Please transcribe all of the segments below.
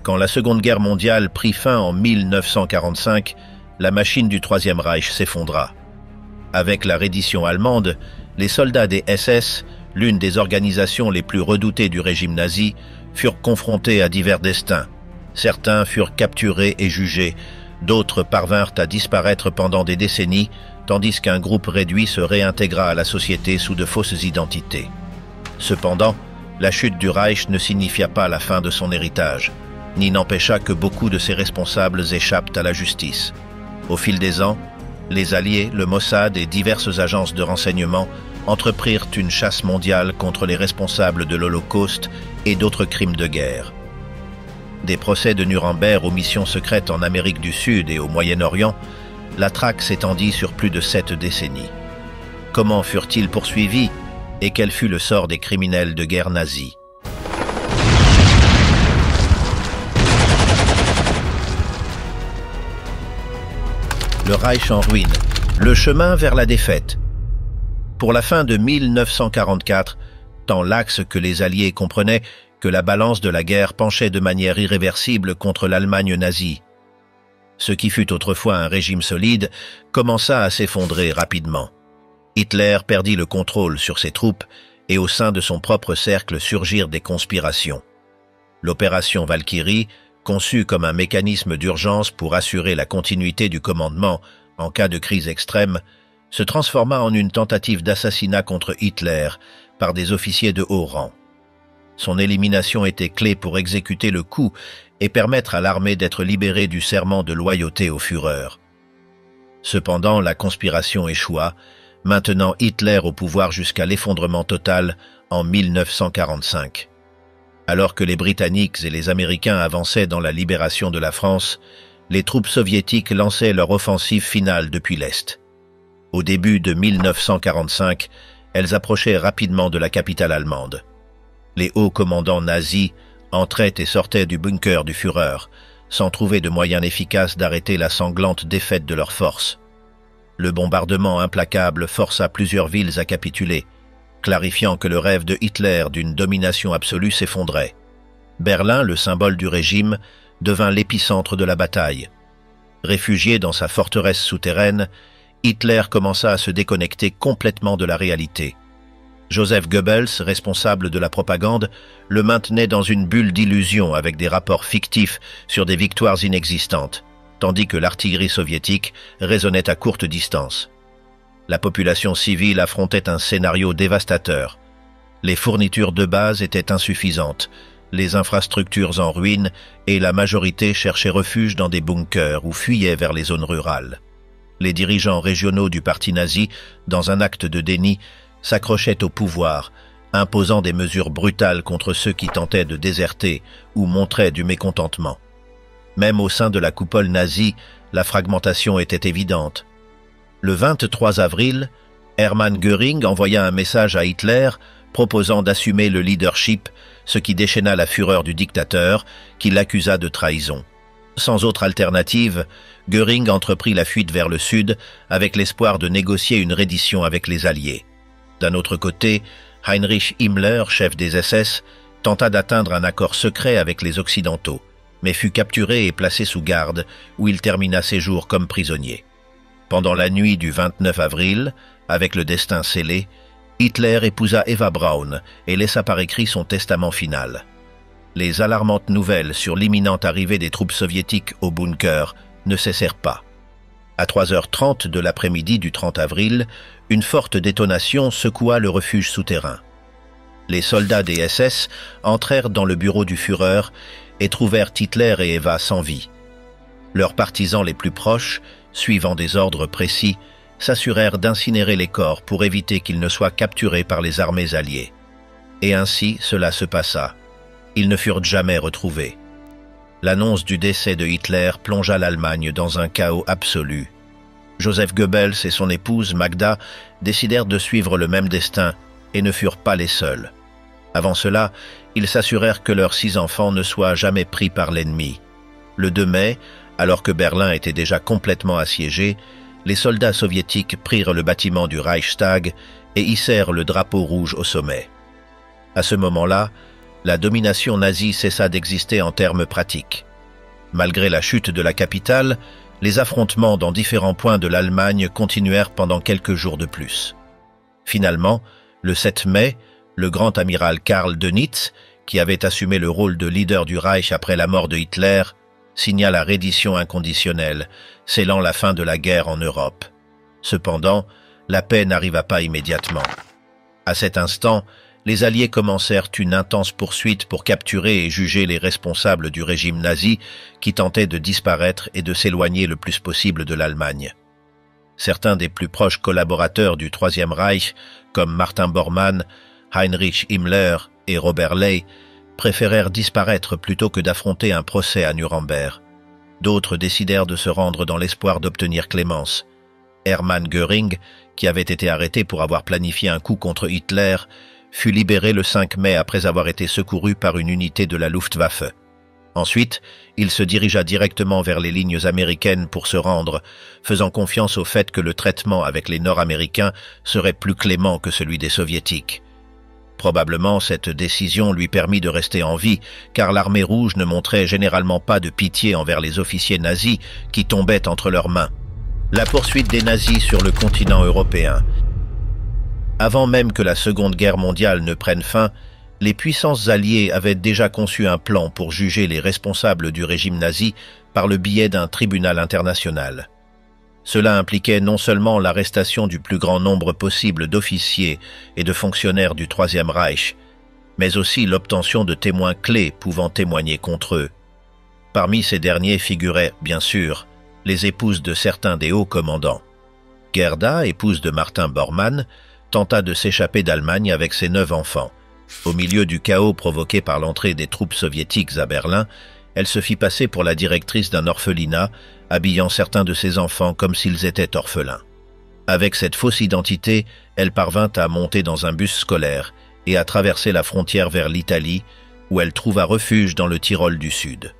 Quand la Seconde Guerre mondiale prit fin en 1945, la machine du Troisième Reich s'effondra. Avec la reddition allemande, les soldats des SS, l'une des organisations les plus redoutées du régime nazi, furent confrontés à divers destins. Certains furent capturés et jugés, d'autres parvinrent à disparaître pendant des décennies, tandis qu'un groupe réduit se réintégra à la société sous de fausses identités. Cependant, la chute du Reich ne signifia pas la fin de son héritage, ni n'empêcha que beaucoup de ses responsables échappent à la justice. Au fil des ans, les Alliés, le Mossad et diverses agences de renseignement entreprirent une chasse mondiale contre les responsables de l'Holocauste et d'autres crimes de guerre. Des procès de Nuremberg aux missions secrètes en Amérique du Sud et au Moyen-Orient, la traque s'étendit sur plus de 7 décennies. Comment furent-ils poursuivis et quel fut le sort des criminels de guerre nazis? Le Reich en ruine, le chemin vers la défaite. Pour la fin de 1944, tant l'Axe que les Alliés comprenaient que la balance de la guerre penchait de manière irréversible contre l'Allemagne nazie. Ce qui fut autrefois un régime solide commença à s'effondrer rapidement. Hitler perdit le contrôle sur ses troupes et au sein de son propre cercle surgirent des conspirations. L'opération Valkyrie, conçue comme un mécanisme d'urgence pour assurer la continuité du commandement en cas de crise extrême, se transforma en une tentative d'assassinat contre Hitler par des officiers de haut rang. Son élimination était clé pour exécuter le coup et permettre à l'armée d'être libérée du serment de loyauté au Führer. Cependant, la conspiration échoua, maintenant Hitler au pouvoir jusqu'à l'effondrement total en 1945. Alors que les Britanniques et les Américains avançaient dans la libération de la France, les troupes soviétiques lançaient leur offensive finale depuis l'Est. Au début de 1945, elles approchaient rapidement de la capitale allemande. Les hauts commandants nazis entraient et sortaient du bunker du Führer, sans trouver de moyen efficace d'arrêter la sanglante défaite de leurs forces. Le bombardement implacable força plusieurs villes à capituler, clarifiant que le rêve de Hitler d'une domination absolue s'effondrait. Berlin, le symbole du régime, devint l'épicentre de la bataille. Réfugié dans sa forteresse souterraine, Hitler commença à se déconnecter complètement de la réalité. Joseph Goebbels, responsable de la propagande, le maintenait dans une bulle d'illusion avec des rapports fictifs sur des victoires inexistantes, tandis que l'artillerie soviétique résonnait à courte distance. La population civile affrontait un scénario dévastateur. Les fournitures de base étaient insuffisantes, les infrastructures en ruine et la majorité cherchait refuge dans des bunkers ou fuyait vers les zones rurales. Les dirigeants régionaux du parti nazi, dans un acte de déni, s'accrochaient au pouvoir, imposant des mesures brutales contre ceux qui tentaient de déserter ou montraient du mécontentement. Même au sein de la coupole nazie, la fragmentation était évidente. Le 23 avril, Hermann Göring envoya un message à Hitler proposant d'assumer le leadership, ce qui déchaîna la fureur du dictateur, qui l'accusa de trahison. Sans autre alternative, Göring entreprit la fuite vers le sud avec l'espoir de négocier une reddition avec les Alliés. D'un autre côté, Heinrich Himmler, chef des SS, tenta d'atteindre un accord secret avec les Occidentaux, mais fut capturé et placé sous garde, où il termina ses jours comme prisonnier. Pendant la nuit du 29 avril, avec le destin scellé, Hitler épousa Eva Braun et laissa par écrit son testament final. Les alarmantes nouvelles sur l'imminente arrivée des troupes soviétiques au bunker ne cessèrent pas. À 3h30 de l'après-midi du 30 avril, une forte détonation secoua le refuge souterrain. Les soldats des SS entrèrent dans le bureau du Führer et trouvèrent Hitler et Eva sans vie. Leurs partisans les plus proches, suivant des ordres précis, s'assurèrent d'incinérer les corps pour éviter qu'ils ne soient capturés par les armées alliées. Et ainsi cela se passa. Ils ne furent jamais retrouvés. L'annonce du décès de Hitler plongea l'Allemagne dans un chaos absolu. Joseph Goebbels et son épouse Magda décidèrent de suivre le même destin et ne furent pas les seuls. Avant cela, ils s'assurèrent que leurs 6 enfants ne soient jamais pris par l'ennemi. Le 2 mai, alors que Berlin était déjà complètement assiégé, les soldats soviétiques prirent le bâtiment du Reichstag et hissèrent le drapeau rouge au sommet. À ce moment-là, la domination nazie cessa d'exister en termes pratiques. Malgré la chute de la capitale, les affrontements dans différents points de l'Allemagne continuèrent pendant quelques jours de plus. Finalement, le 7 mai, le grand amiral Karl Dönitz, qui avait assumé le rôle de leader du Reich après la mort de Hitler, signa la reddition inconditionnelle, scellant la fin de la guerre en Europe. Cependant, la paix n'arriva pas immédiatement. À cet instant, les Alliés commencèrent une intense poursuite pour capturer et juger les responsables du régime nazi qui tentait de disparaître et de s'éloigner le plus possible de l'Allemagne. Certains des plus proches collaborateurs du Troisième Reich, comme Martin Bormann, Heinrich Himmler et Robert Ley, préférèrent disparaître plutôt que d'affronter un procès à Nuremberg. D'autres décidèrent de se rendre dans l'espoir d'obtenir clémence. Hermann Göring, qui avait été arrêté pour avoir planifié un coup contre Hitler, fut libéré le 5 mai après avoir été secouru par une unité de la Luftwaffe. Ensuite, il se dirigea directement vers les lignes américaines pour se rendre, faisant confiance au fait que le traitement avec les Nord-Américains serait plus clément que celui des Soviétiques. Probablement, cette décision lui permit de rester en vie, car l'armée rouge ne montrait généralement pas de pitié envers les officiers nazis qui tombaient entre leurs mains. La poursuite des nazis sur le continent européen. Avant même que la Seconde Guerre mondiale ne prenne fin, les puissances alliées avaient déjà conçu un plan pour juger les responsables du régime nazi par le biais d'un tribunal international. Cela impliquait non seulement l'arrestation du plus grand nombre possible d'officiers et de fonctionnaires du Troisième Reich, mais aussi l'obtention de témoins clés pouvant témoigner contre eux. Parmi ces derniers figuraient, bien sûr, les épouses de certains des hauts commandants. Gerda, épouse de Martin Bormann, tenta de s'échapper d'Allemagne avec ses 9 enfants. Au milieu du chaos provoqué par l'entrée des troupes soviétiques à Berlin, elle se fit passer pour la directrice d'un orphelinat, habillant certains de ses enfants comme s'ils étaient orphelins. Avec cette fausse identité, elle parvint à monter dans un bus scolaire et à traverser la frontière vers l'Italie, où elle trouva refuge dans le Tyrol du Sud.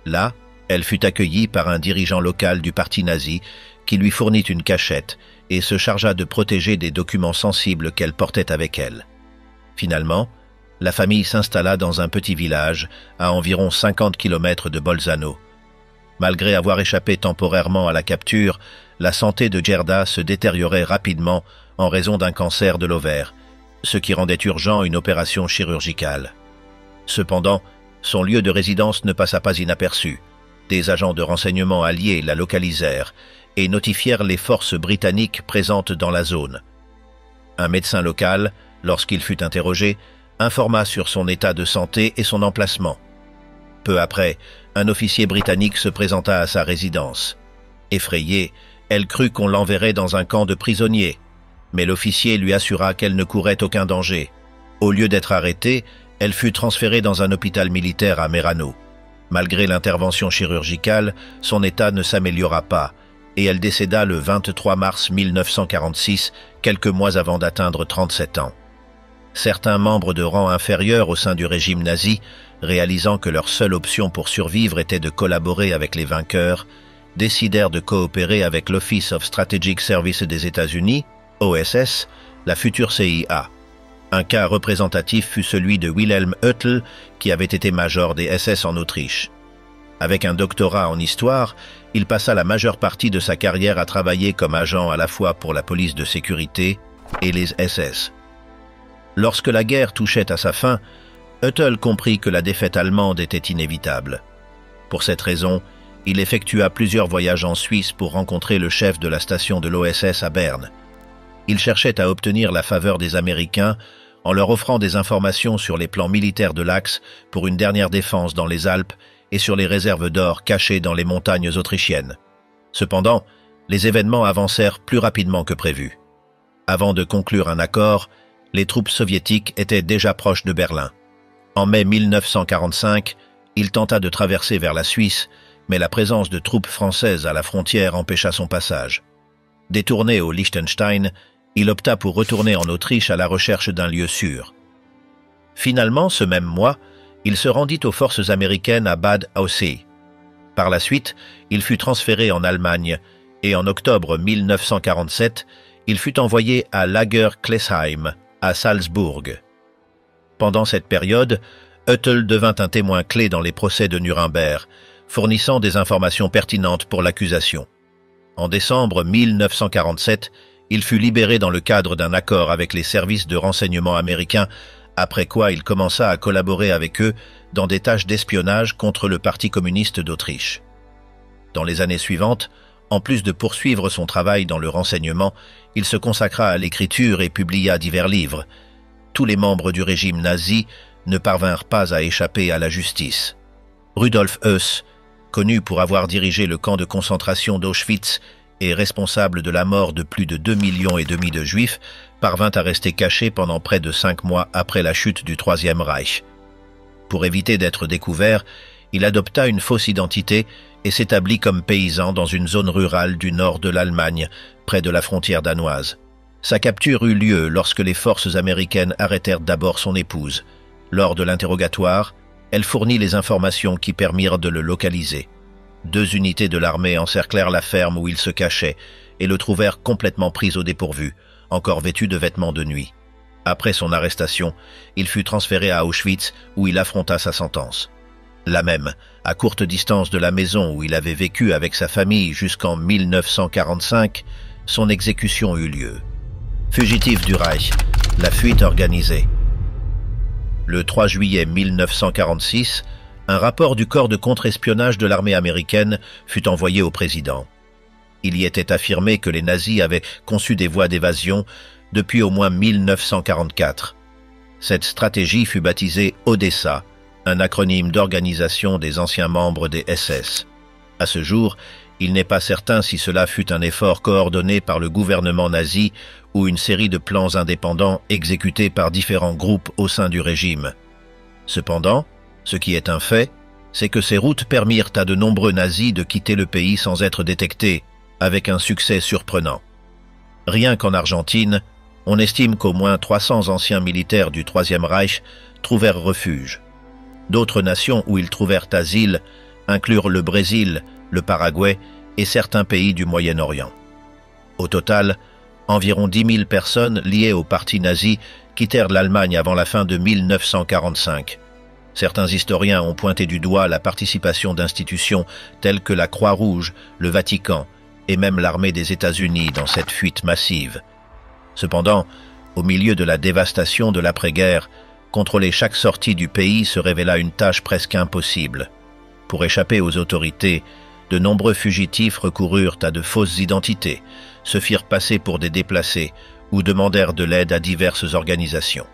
Là, elle fut accueillie par un dirigeant local du parti nazi qui lui fournit une cachette et se chargea de protéger des documents sensibles qu'elle portait avec elle. Finalement, la famille s'installa dans un petit village à environ 50 km de Bolzano. Malgré avoir échappé temporairement à la capture, la santé de Gerda se détériorait rapidement en raison d'un cancer de l'ovaire, ce qui rendait urgent une opération chirurgicale. Cependant, son lieu de résidence ne passa pas inaperçu. Des agents de renseignement alliés la localisèrent et notifièrent les forces britanniques présentes dans la zone. Un médecin local, lorsqu'il fut interrogé, informa sur son état de santé et son emplacement. Peu après, un officier britannique se présenta à sa résidence. Effrayée, elle crut qu'on l'enverrait dans un camp de prisonniers, mais l'officier lui assura qu'elle ne courait aucun danger. Au lieu d'être arrêtée, elle fut transférée dans un hôpital militaire à Merano. Malgré l'intervention chirurgicale, son état ne s'améliora pas, et elle décéda le 23 mars 1946, quelques mois avant d'atteindre 37 ans. Certains membres de rang inférieur au sein du régime nazi, réalisant que leur seule option pour survivre était de collaborer avec les vainqueurs, décidèrent de coopérer avec l'Office of Strategic Service des États-Unis, OSS, la future CIA. Un cas représentatif fut celui de Wilhelm Oethel, qui avait été major des SS en Autriche. Avec un doctorat en histoire, il passa la majeure partie de sa carrière à travailler comme agent à la fois pour la police de sécurité et les SS. Lorsque la guerre touchait à sa fin, Oethel comprit que la défaite allemande était inévitable. Pour cette raison, il effectua plusieurs voyages en Suisse pour rencontrer le chef de la station de l'OSS à Berne. Il cherchait à obtenir la faveur des Américains en leur offrant des informations sur les plans militaires de l'Axe pour une dernière défense dans les Alpes et sur les réserves d'or cachées dans les montagnes autrichiennes. Cependant, les événements avancèrent plus rapidement que prévu. Avant de conclure un accord, les troupes soviétiques étaient déjà proches de Berlin. En mai 1945, il tenta de traverser vers la Suisse, mais la présence de troupes françaises à la frontière empêcha son passage. Détourné au Liechtenstein, il opta pour retourner en Autriche à la recherche d'un lieu sûr. Finalement, ce même mois, il se rendit aux forces américaines à Bad Aussee. Par la suite, il fut transféré en Allemagne et en octobre 1947, il fut envoyé à Lager Klesheim, à Salzbourg. Pendant cette période, Hüttel devint un témoin clé dans les procès de Nuremberg, fournissant des informations pertinentes pour l'accusation. En décembre 1947, il fut libéré dans le cadre d'un accord avec les services de renseignement américains, après quoi il commença à collaborer avec eux dans des tâches d'espionnage contre le Parti communiste d'Autriche. Dans les années suivantes, en plus de poursuivre son travail dans le renseignement, il se consacra à l'écriture et publia divers livres. Tous les membres du régime nazi ne parvinrent pas à échapper à la justice. Rudolf Höss, connu pour avoir dirigé le camp de concentration d'Auschwitz et responsable de la mort de plus de 2,5 millions de Juifs, parvint à rester caché pendant près de 5 mois après la chute du Troisième Reich. Pour éviter d'être découvert, il adopta une fausse identité et s'établit comme paysan dans une zone rurale du nord de l'Allemagne, près de la frontière danoise. Sa capture eut lieu lorsque les forces américaines arrêtèrent d'abord son épouse. Lors de l'interrogatoire, elle fournit les informations qui permirent de le localiser. 2 unités de l'armée encerclèrent la ferme où il se cachait et le trouvèrent complètement pris au dépourvu, encore vêtu de vêtements de nuit. Après son arrestation, il fut transféré à Auschwitz où il affronta sa sentence. Là même, à courte distance de la maison où il avait vécu avec sa famille jusqu'en 1945, son exécution eut lieu. Fugitif du Reich, la fuite organisée. Le 3 juillet 1946, un rapport du corps de contre-espionnage de l'armée américaine fut envoyé au président. Il y était affirmé que les nazis avaient conçu des voies d'évasion depuis au moins 1944. Cette stratégie fut baptisée Odessa, un acronyme d'organisation des anciens membres des SS. À ce jour, il n'est pas certain si cela fut un effort coordonné par le gouvernement nazi ou une série de plans indépendants exécutés par différents groupes au sein du régime. Cependant, ce qui est un fait, c'est que ces routes permirent à de nombreux nazis de quitter le pays sans être détectés, avec un succès surprenant. Rien qu'en Argentine, on estime qu'au moins 300 anciens militaires du Troisième Reich trouvèrent refuge. D'autres nations où ils trouvèrent asile inclurent le Brésil, le Paraguay et certains pays du Moyen-Orient. Au total, environ 10 000 personnes liées au parti nazi quittèrent l'Allemagne avant la fin de 1945. Certains historiens ont pointé du doigt la participation d'institutions telles que la Croix-Rouge, le Vatican et même l'armée des États-Unis dans cette fuite massive. Cependant, au milieu de la dévastation de l'après-guerre, contrôler chaque sortie du pays se révéla une tâche presque impossible. Pour échapper aux autorités, de nombreux fugitifs recoururent à de fausses identités, se firent passer pour des déplacés ou demandèrent de l'aide à diverses organisations.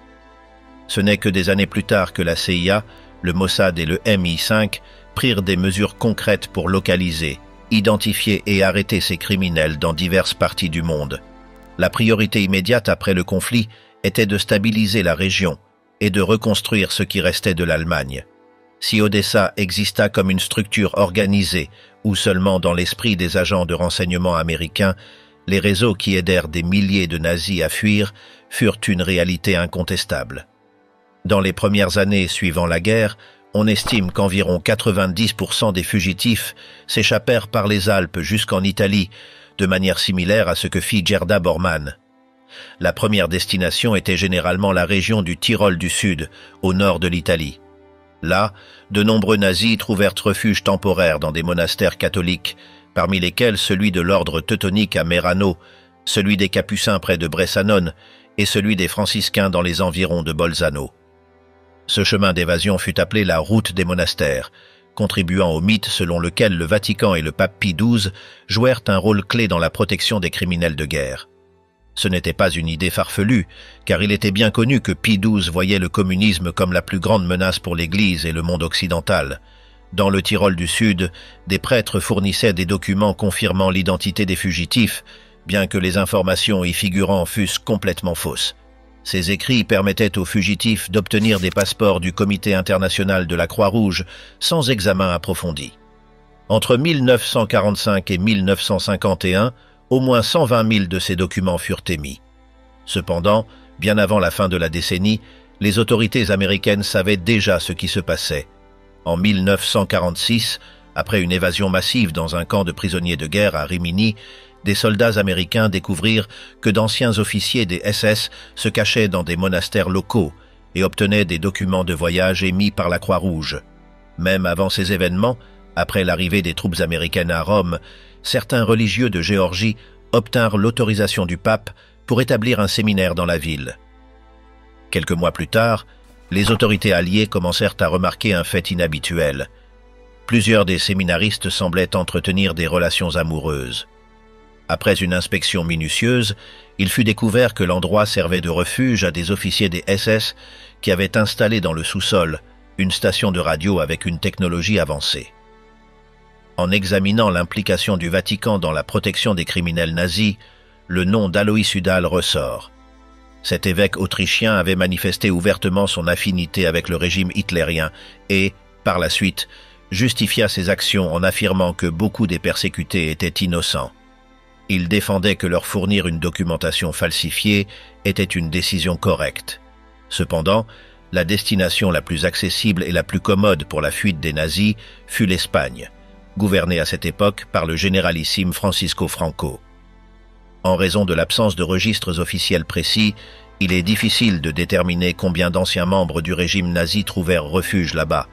Ce n'est que des années plus tard que la CIA, le Mossad et le MI5 prirent des mesures concrètes pour localiser, identifier et arrêter ces criminels dans diverses parties du monde. La priorité immédiate après le conflit était de stabiliser la région et de reconstruire ce qui restait de l'Allemagne. Si Odessa exista comme une structure organisée ou seulement dans l'esprit des agents de renseignement américains, les réseaux qui aidèrent des milliers de nazis à fuir furent une réalité incontestable. Dans les premières années suivant la guerre, on estime qu'environ 90% des fugitifs s'échappèrent par les Alpes jusqu'en Italie, de manière similaire à ce que fit Gerda Bormann. La première destination était généralement la région du Tyrol du Sud, au nord de l'Italie. Là, de nombreux nazis trouvèrent refuge temporaire dans des monastères catholiques, parmi lesquels celui de l'ordre teutonique à Merano, celui des Capucins près de Bressanone et celui des franciscains dans les environs de Bolzano. Ce chemin d'évasion fut appelé la route des monastères, contribuant au mythe selon lequel le Vatican et le pape Pie XII jouèrent un rôle clé dans la protection des criminels de guerre. Ce n'était pas une idée farfelue, car il était bien connu que Pie XII voyait le communisme comme la plus grande menace pour l'Église et le monde occidental. Dans le Tyrol du Sud, des prêtres fournissaient des documents confirmant l'identité des fugitifs, bien que les informations y figurant fussent complètement fausses. Ces écrits permettaient aux fugitifs d'obtenir des passeports du Comité international de la Croix-Rouge sans examen approfondi. Entre 1945 et 1951, au moins 120 000 de ces documents furent émis. Cependant, bien avant la fin de la décennie, les autorités américaines savaient déjà ce qui se passait. En 1946, après une évasion massive dans un camp de prisonniers de guerre à Rimini, des soldats américains découvrirent que d'anciens officiers des SS se cachaient dans des monastères locaux et obtenait des documents de voyage émis par la Croix-Rouge. Même avant ces événements, après l'arrivée des troupes américaines à Rome, certains religieux de Géorgie obtinrent l'autorisation du pape pour établir un séminaire dans la ville. Quelques mois plus tard, les autorités alliées commencèrent à remarquer un fait inhabituel. Plusieurs des séminaristes semblaient entretenir des relations amoureuses. Après une inspection minutieuse, il fut découvert que l'endroit servait de refuge à des officiers des SS qui avaient installé dans le sous-sol une station de radio avec une technologie avancée. En examinant l'implication du Vatican dans la protection des criminels nazis, le nom d'Aloïs Hudal ressort. Cet évêque autrichien avait manifesté ouvertement son affinité avec le régime hitlérien et, par la suite, justifia ses actions en affirmant que beaucoup des persécutés étaient innocents. Il défendait que leur fournir une documentation falsifiée était une décision correcte. Cependant, la destination la plus accessible et la plus commode pour la fuite des nazis fut l'Espagne, gouvernée à cette époque par le généralissime Francisco Franco. En raison de l'absence de registres officiels précis, il est difficile de déterminer combien d'anciens membres du régime nazi trouvèrent refuge là-bas.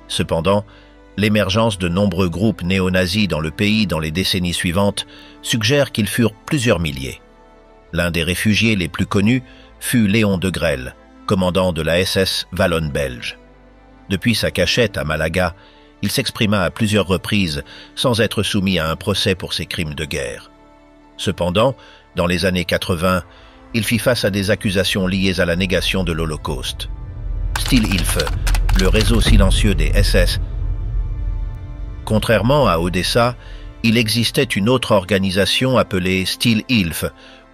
Cependant, l'émergence de nombreux groupes néo-nazis dans le pays dans les décennies suivantes suggère qu'ils furent plusieurs milliers. L'un des réfugiés les plus connus fut Léon de Grelle, commandant de la SS Wallonne belge. Depuis sa cachette à Malaga, il s'exprima à plusieurs reprises sans être soumis à un procès pour ses crimes de guerre. Cependant, dans les années 80, il fit face à des accusations liées à la négation de l'Holocauste. Stilhilfe, le réseau silencieux des SS. Contrairement à Odessa, il existait une autre organisation appelée Stilhilfe,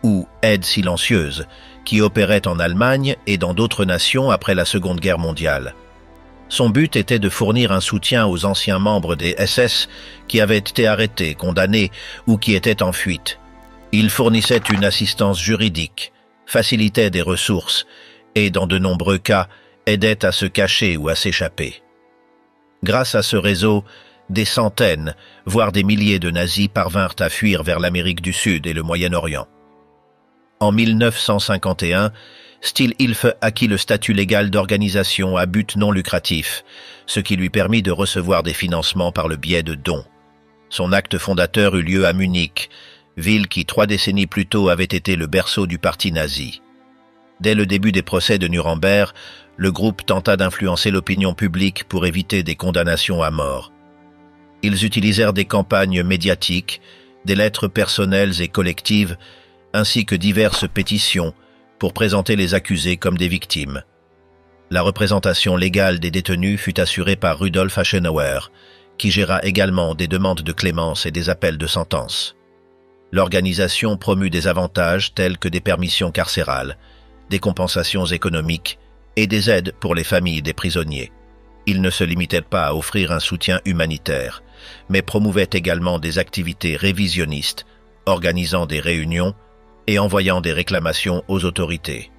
ou Aide silencieuse, qui opérait en Allemagne et dans d'autres nations après la Seconde Guerre mondiale. Son but était de fournir un soutien aux anciens membres des SS qui avaient été arrêtés, condamnés ou qui étaient en fuite. Il fournissait une assistance juridique, facilitait des ressources et, dans de nombreux cas, aidait à se cacher ou à s'échapper. Grâce à ce réseau, des centaines, voire des milliers de nazis parvinrent à fuir vers l'Amérique du Sud et le Moyen-Orient. En 1951, Stilhilfe acquit le statut légal d'organisation à but non lucratif, ce qui lui permit de recevoir des financements par le biais de dons. Son acte fondateur eut lieu à Munich, ville qui 3 décennies plus tôt avait été le berceau du parti nazi. Dès le début des procès de Nuremberg, le groupe tenta d'influencer l'opinion publique pour éviter des condamnations à mort. Ils utilisèrent des campagnes médiatiques, des lettres personnelles et collectives, ainsi que diverses pétitions pour présenter les accusés comme des victimes. La représentation légale des détenus fut assurée par Rudolf Aschenauer, qui géra également des demandes de clémence et des appels de sentence. L'organisation promut des avantages tels que des permissions carcérales, des compensations économiques et des aides pour les familles des prisonniers. Il ne se limitait pas à offrir un soutien humanitaire, mais promouvait également des activités révisionnistes, organisant des réunions et envoyant des réclamations aux autorités.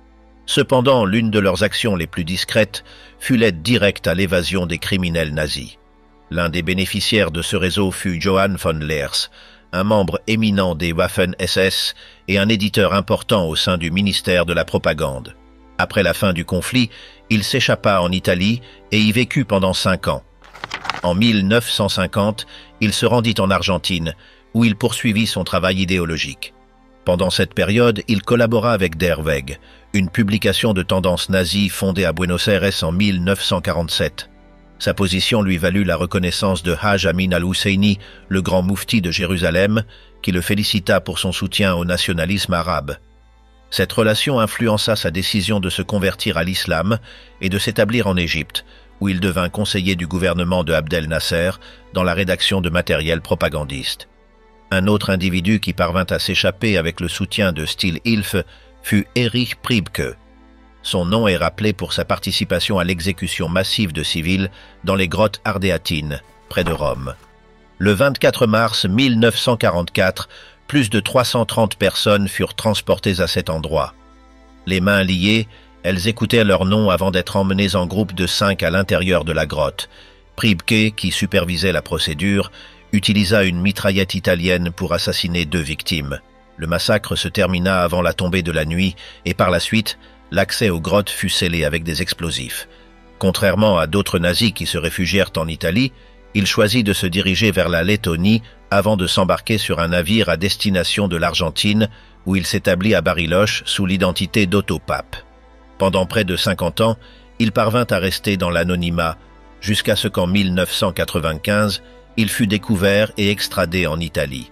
Cependant, l'une de leurs actions les plus discrètes fut l'aide directe à l'évasion des criminels nazis. L'un des bénéficiaires de ce réseau fut Johann von Leers, un membre éminent des Waffen-SS et un éditeur important au sein du ministère de la Propagande. Après la fin du conflit, il s'échappa en Italie et y vécut pendant 5 ans. En 1950, il se rendit en Argentine, où il poursuivit son travail idéologique. Pendant cette période, il collabora avec Der Weg, une publication de tendance nazie fondée à Buenos Aires en 1947. Sa position lui valut la reconnaissance de Haj Amin al-Husseini, le grand moufti de Jérusalem, qui le félicita pour son soutien au nationalisme arabe. Cette relation influença sa décision de se convertir à l'islam et de s'établir en Égypte, où il devint conseiller du gouvernement de Abdel Nasser dans la rédaction de matériel propagandiste. Un autre individu qui parvint à s'échapper avec le soutien de Stilhilfe fut Erich Priebke. Son nom est rappelé pour sa participation à l'exécution massive de civils dans les grottes ardéatines, près de Rome. Le 24 mars 1944, plus de 330 personnes furent transportées à cet endroit. Les mains liées, elles écoutaient leur nom avant d'être emmenées en groupe de 5 à l'intérieur de la grotte. Priebke, qui supervisait la procédure, utilisa une mitraillette italienne pour assassiner 2 victimes. Le massacre se termina avant la tombée de la nuit et par la suite, l'accès aux grottes fut scellé avec des explosifs. Contrairement à d'autres nazis qui se réfugièrent en Italie, il choisit de se diriger vers la Lettonie avant de s'embarquer sur un navire à destination de l'Argentine, où il s'établit à Bariloche sous l'identité d'Otto Pape. Pendant près de 50 ans, il parvint à rester dans l'anonymat, jusqu'à ce qu'en 1995, il fut découvert et extradé en Italie.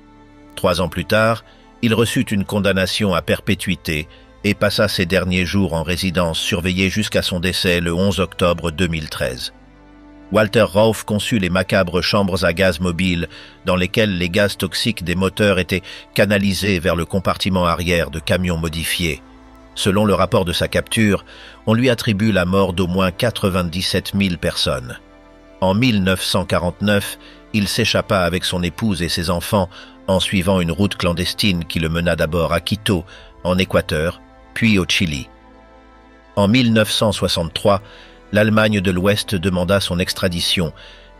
3 ans plus tard, il reçut une condamnation à perpétuité et passa ses derniers jours en résidence surveillée jusqu'à son décès le 11 octobre 2013. Walter Rauff conçut les macabres chambres à gaz mobiles dans lesquelles les gaz toxiques des moteurs étaient canalisés vers le compartiment arrière de camions modifiés. Selon le rapport de sa capture, on lui attribue la mort d'au moins 97 000 personnes. En 1949, il s'échappa avec son épouse et ses enfants en suivant une route clandestine qui le mena d'abord à Quito, en Équateur, puis au Chili. En 1963, l'Allemagne de l'Ouest demanda son extradition,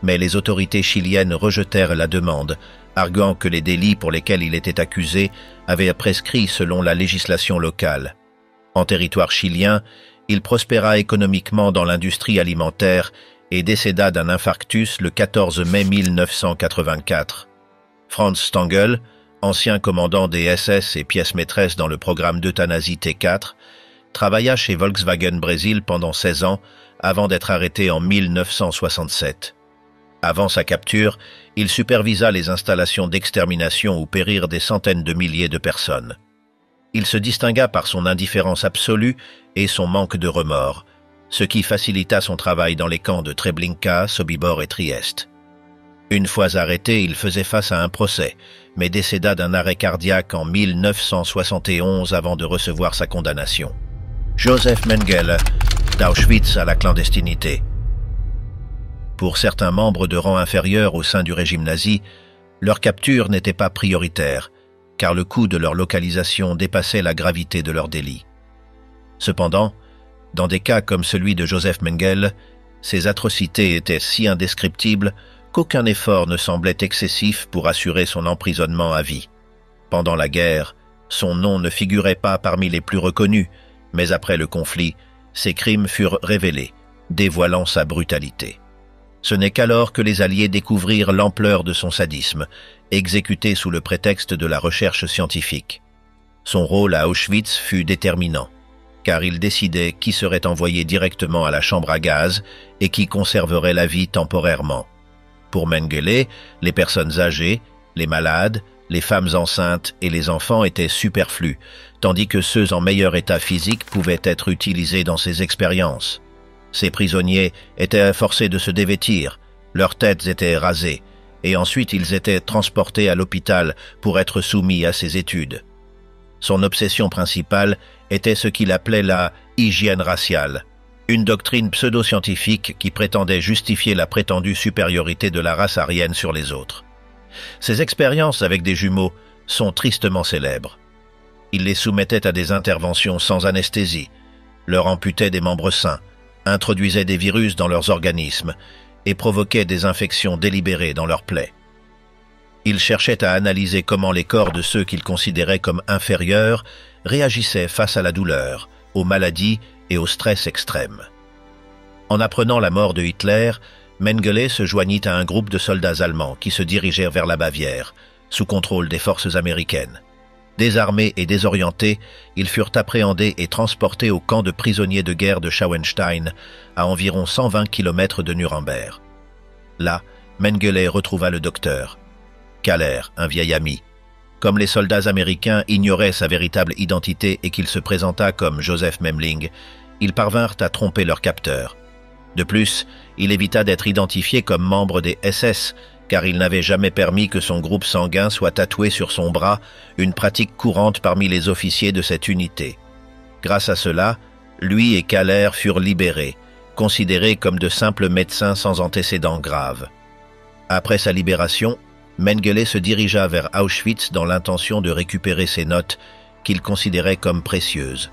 mais les autorités chiliennes rejetèrent la demande, arguant que les délits pour lesquels il était accusé avaient prescrit selon la législation locale. En territoire chilien, il prospéra économiquement dans l'industrie alimentaire et décéda d'un infarctus le 14 mai 1984. Franz Stangl, ancien commandant des SS et pièce maîtresse dans le programme d'euthanasie T4, travailla chez Volkswagen Brésil pendant 16 ans avant d'être arrêté en 1967. Avant sa capture, il supervisa les installations d'extermination où périrent des centaines de milliers de personnes. Il se distingua par son indifférence absolue et son manque de remords, ce qui facilita son travail dans les camps de Treblinka, Sobibor et Trieste. Une fois arrêté, il faisait face à un procès, mais décéda d'un arrêt cardiaque en 1971 avant de recevoir sa condamnation. Josef Mengele, d'Auschwitz à la clandestinité. Pour certains membres de rang inférieur au sein du régime nazi, leur capture n'était pas prioritaire, car le coût de leur localisation dépassait la gravité de leur délit. Cependant, dans des cas comme celui de Josef Mengele, ces atrocités étaient si indescriptibles qu'aucun effort ne semblait excessif pour assurer son emprisonnement à vie. Pendant la guerre, son nom ne figurait pas parmi les plus reconnus, mais après le conflit, ses crimes furent révélés, dévoilant sa brutalité. Ce n'est qu'alors que les Alliés découvrirent l'ampleur de son sadisme, exécuté sous le prétexte de la recherche scientifique. Son rôle à Auschwitz fut déterminant, car il décidait qui serait envoyé directement à la chambre à gaz et qui conserverait la vie temporairement. Pour Mengele, les personnes âgées, les malades, les femmes enceintes et les enfants étaient superflus, tandis que ceux en meilleur état physique pouvaient être utilisés dans ces expériences. Ces prisonniers étaient forcés de se dévêtir, leurs têtes étaient rasées, et ensuite ils étaient transportés à l'hôpital pour être soumis à ces études. Son obsession principale était ce qu'il appelait la « hygiène raciale », une doctrine pseudo-scientifique qui prétendait justifier la prétendue supériorité de la race aryenne sur les autres. Ces expériences avec des jumeaux sont tristement célèbres. Il les soumettait à des interventions sans anesthésie, leur amputait des membres sains, introduisait des virus dans leurs organismes et provoquait des infections délibérées dans leurs plaies. Il cherchait à analyser comment les corps de ceux qu'il considérait comme inférieurs réagissaient face à la douleur, aux maladies et au stress extrême. En apprenant la mort de Hitler, Mengele se joignit à un groupe de soldats allemands qui se dirigèrent vers la Bavière, sous contrôle des forces américaines. Désarmés et désorientés, ils furent appréhendés et transportés au camp de prisonniers de guerre de Schauenstein, à environ 120 km de Nuremberg. Là, Mengele retrouva le docteur Kaller, un vieil ami. Comme les soldats américains ignoraient sa véritable identité et qu'il se présenta comme Joseph Memling, ils parvinrent à tromper leur capteur. De plus, il évita d'être identifié comme membre des SS, car il n'avait jamais permis que son groupe sanguin soit tatoué sur son bras, une pratique courante parmi les officiers de cette unité. Grâce à cela, lui et Kaller furent libérés, considérés comme de simples médecins sans antécédents graves. Après sa libération, Mengele se dirigea vers Auschwitz dans l'intention de récupérer ses notes qu'il considérait comme précieuses.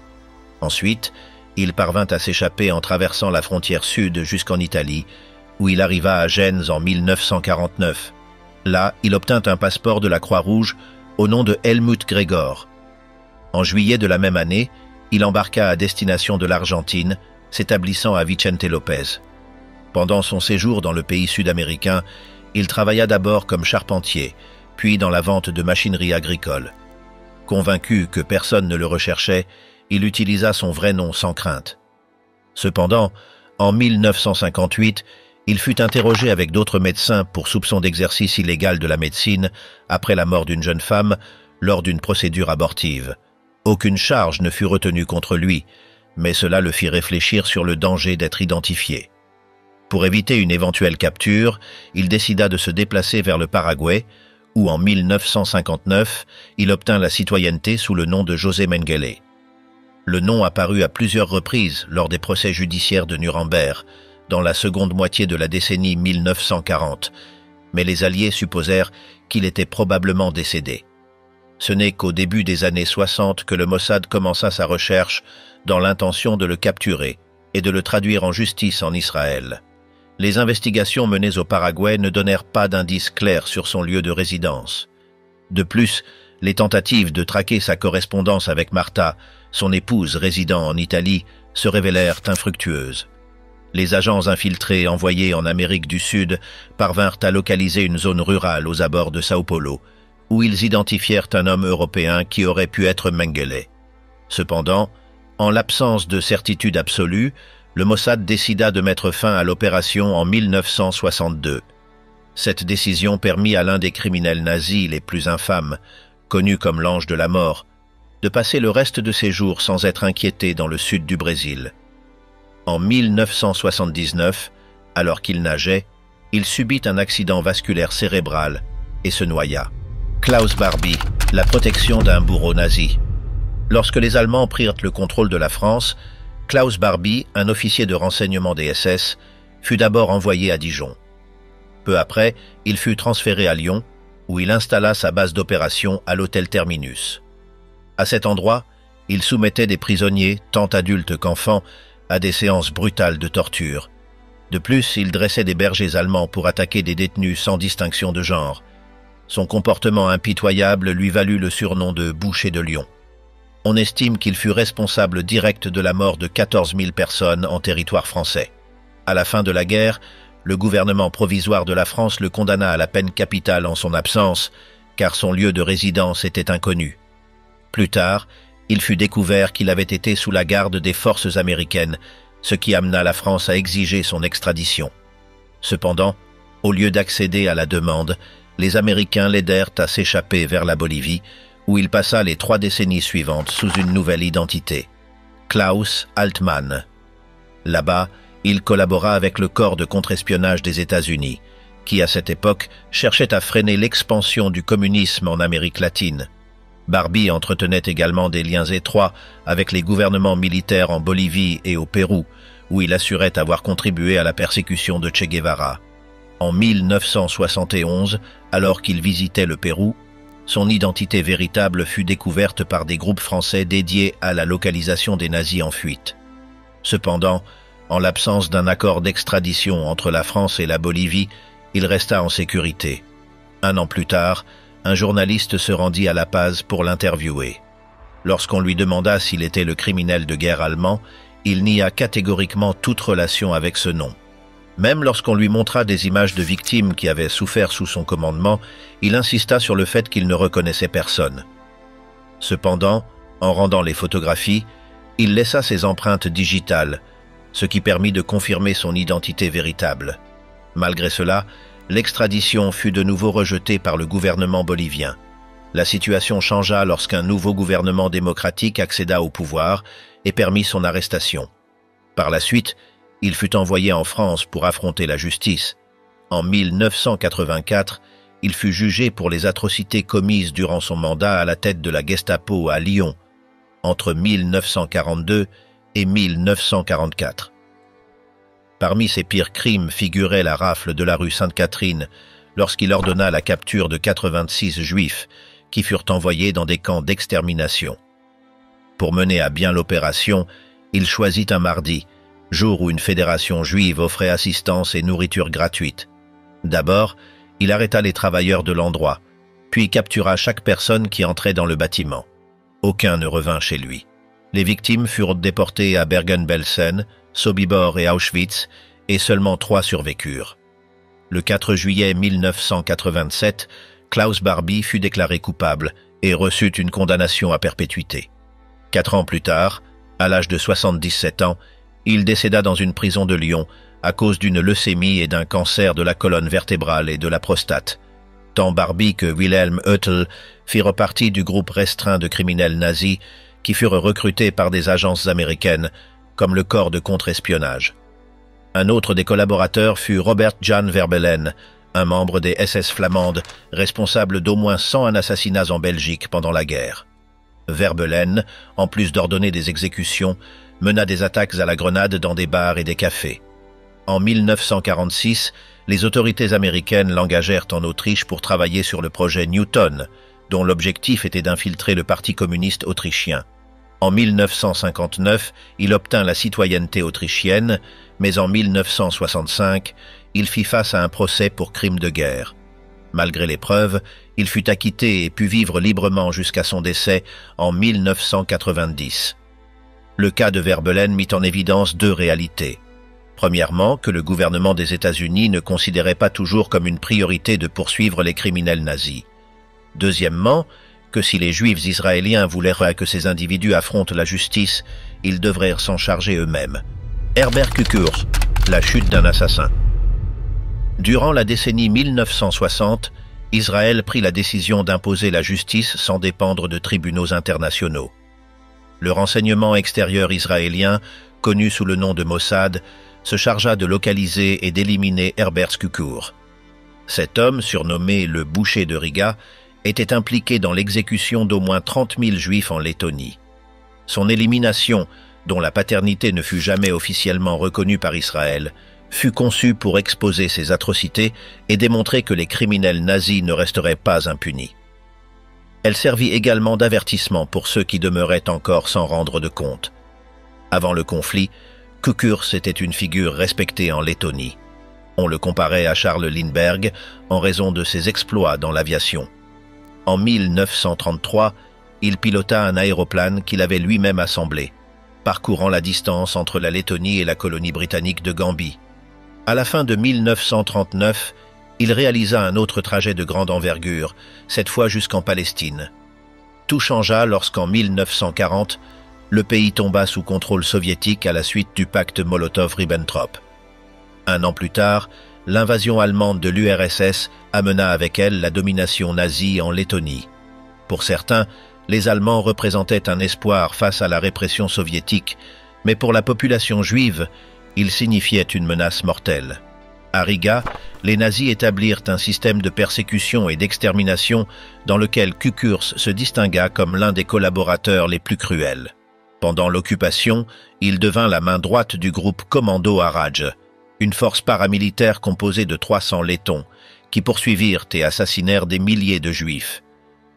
Ensuite, il parvint à s'échapper en traversant la frontière sud jusqu'en Italie, où il arriva à Gênes en 1949. Là, il obtint un passeport de la Croix-Rouge au nom de Helmut Gregor. En juillet de la même année, il embarqua à destination de l'Argentine, s'établissant à Vicente López. Pendant son séjour dans le pays sud-américain, il travailla d'abord comme charpentier, puis dans la vente de machinerie agricole. Convaincu que personne ne le recherchait, il utilisa son vrai nom sans crainte. Cependant, en 1958, il fut interrogé avec d'autres médecins pour soupçon d'exercice illégal de la médecine après la mort d'une jeune femme lors d'une procédure abortive. Aucune charge ne fut retenue contre lui, mais cela le fit réfléchir sur le danger d'être identifié. Pour éviter une éventuelle capture, il décida de se déplacer vers le Paraguay, où en 1959, il obtint la citoyenneté sous le nom de José Mengele. Le nom apparut à plusieurs reprises lors des procès judiciaires de Nuremberg, dans la seconde moitié de la décennie 1940, mais les Alliés supposèrent qu'il était probablement décédé. Ce n'est qu'au début des années 60 que le Mossad commença sa recherche dans l'intention de le capturer et de le traduire en justice en Israël. Les investigations menées au Paraguay ne donnèrent pas d'indices clairs sur son lieu de résidence. De plus, les tentatives de traquer sa correspondance avec Marta, son épouse résidant en Italie, se révélèrent infructueuses. Les agents infiltrés envoyés en Amérique du Sud parvinrent à localiser une zone rurale aux abords de Sao Paulo, où ils identifièrent un homme européen qui aurait pu être Mengele. Cependant, en l'absence de certitude absolue, le Mossad décida de mettre fin à l'opération en 1962. Cette décision permit à l'un des criminels nazis les plus infâmes, connu comme l'ange de la mort, de passer le reste de ses jours sans être inquiété dans le sud du Brésil. En 1979, alors qu'il nageait, il subit un accident vasculaire cérébral et se noya. Klaus Barbie, la protection d'un bourreau nazi. Lorsque les Allemands prirent le contrôle de la France, Klaus Barbie, un officier de renseignement des SS, fut d'abord envoyé à Dijon. Peu après, il fut transféré à Lyon, où il installa sa base d'opération à l'hôtel Terminus. À cet endroit, il soumettait des prisonniers, tant adultes qu'enfants, à des séances brutales de torture. De plus, il dressait des bergers allemands pour attaquer des détenus sans distinction de genre. Son comportement impitoyable lui valut le surnom de « boucher de lion ». On estime qu'il fut responsable direct de la mort de 14 000 personnes en territoire français. À la fin de la guerre, le gouvernement provisoire de la France le condamna à la peine capitale en son absence, car son lieu de résidence était inconnu. Plus tard, il fut découvert qu'il avait été sous la garde des forces américaines, ce qui amena la France à exiger son extradition. Cependant, au lieu d'accéder à la demande, les Américains l'aidèrent à s'échapper vers la Bolivie, où il passa les 3 décennies suivantes sous une nouvelle identité, Klaus Altmann. Là-bas, il collabora avec le corps de contre-espionnage des États-Unis, qui à cette époque cherchait à freiner l'expansion du communisme en Amérique latine. Barbie entretenait également des liens étroits avec les gouvernements militaires en Bolivie et au Pérou, où il assurait avoir contribué à la persécution de Che Guevara. En 1971, alors qu'il visitait le Pérou, son identité véritable fut découverte par des groupes français dédiés à la localisation des nazis en fuite. Cependant, en l'absence d'un accord d'extradition entre la France et la Bolivie, il resta en sécurité. Un an plus tard, un journaliste se rendit à La Paz pour l'interviewer. Lorsqu'on lui demanda s'il était le criminel de guerre allemand, il nia catégoriquement toute relation avec ce nom. Même lorsqu'on lui montra des images de victimes qui avaient souffert sous son commandement, il insista sur le fait qu'il ne reconnaissait personne. Cependant, en rendant les photographies, il laissa ses empreintes digitales, ce qui permit de confirmer son identité véritable. Malgré cela, l'extradition fut de nouveau rejetée par le gouvernement bolivien. La situation changea lorsqu'un nouveau gouvernement démocratique accéda au pouvoir et permit son arrestation. Par la suite, il fut envoyé en France pour affronter la justice. En 1984, il fut jugé pour les atrocités commises durant son mandat à la tête de la Gestapo à Lyon, entre 1942 et 1944. Parmi ses pires crimes figurait la rafle de la rue Sainte-Catherine, lorsqu'il ordonna la capture de 86 juifs qui furent envoyés dans des camps d'extermination. Pour mener à bien l'opération, il choisit un mardi, jour où une fédération juive offrait assistance et nourriture gratuite. D'abord, il arrêta les travailleurs de l'endroit, puis captura chaque personne qui entrait dans le bâtiment. Aucun ne revint chez lui. Les victimes furent déportées à Bergen-Belsen, Sobibor et Auschwitz, et seulement 3 survécurent. Le 4 juillet 1987, Klaus Barbie fut déclaré coupable et reçut une condamnation à perpétuité. 4 ans plus tard, à l'âge de 77 ans, il décéda dans une prison de Lyon à cause d'une leucémie et d'un cancer de la colonne vertébrale et de la prostate. Tant Barbie que Wilhelm Oethel firent partie du groupe restreint de criminels nazis qui furent recrutés par des agences américaines, comme le corps de contre-espionnage. Un autre des collaborateurs fut Robert Jan Verbelen, un membre des SS flamandes, responsable d'au moins 101 assassinats en Belgique pendant la guerre. Verbelen, en plus d'ordonner des exécutions, mena des attaques à la grenade dans des bars et des cafés. En 1946, les autorités américaines l'engagèrent en Autriche pour travailler sur le projet Newton, dont l'objectif était d'infiltrer le Parti communiste autrichien. En 1959, il obtint la citoyenneté autrichienne, mais en 1965, il fit face à un procès pour crime de guerre. Malgré les preuves, il fut acquitté et put vivre librement jusqu'à son décès en 1990. Le cas de Verbelen mit en évidence 2 réalités. Premièrement, que le gouvernement des États-Unis ne considérait pas toujours comme une priorité de poursuivre les criminels nazis. Deuxièmement, que si les Juifs israéliens voulaient que ces individus affrontent la justice, ils devraient s'en charger eux-mêmes. Herbert Kukurs, la chute d'un assassin. Durant la décennie 1960, Israël prit la décision d'imposer la justice sans dépendre de tribunaux internationaux. Le renseignement extérieur israélien, connu sous le nom de Mossad, se chargea de localiser et d'éliminer Herbert Kukurs. Cet homme, surnommé le boucher de Riga, était impliqué dans l'exécution d'au moins 30 000 Juifs en Lettonie. Son élimination, dont la paternité ne fut jamais officiellement reconnue par Israël, fut conçue pour exposer ces atrocités et démontrer que les criminels nazis ne resteraient pas impunis. Elle servit également d'avertissement pour ceux qui demeuraient encore sans rendre de compte. Avant le conflit, Kukurs était une figure respectée en Lettonie. On le comparait à Charles Lindbergh en raison de ses exploits dans l'aviation. En 1933, il pilota un aéroplane qu'il avait lui-même assemblé, parcourant la distance entre la Lettonie et la colonie britannique de Gambie. À la fin de 1939, il réalisa un autre trajet de grande envergure, cette fois jusqu'en Palestine. Tout changea lorsqu'en 1940, le pays tomba sous contrôle soviétique à la suite du pacte Molotov-Ribbentrop. Un an plus tard, l'invasion allemande de l'URSS amena avec elle la domination nazie en Lettonie. Pour certains, les Allemands représentaient un espoir face à la répression soviétique, mais pour la population juive, ils signifiaient une menace mortelle. À Riga, les nazis établirent un système de persécution et d'extermination dans lequel Kukurs se distingua comme l'un des collaborateurs les plus cruels. Pendant l'occupation, il devint la main droite du groupe Commando Haraj, une force paramilitaire composée de 300 Lettons, qui poursuivirent et assassinèrent des milliers de Juifs.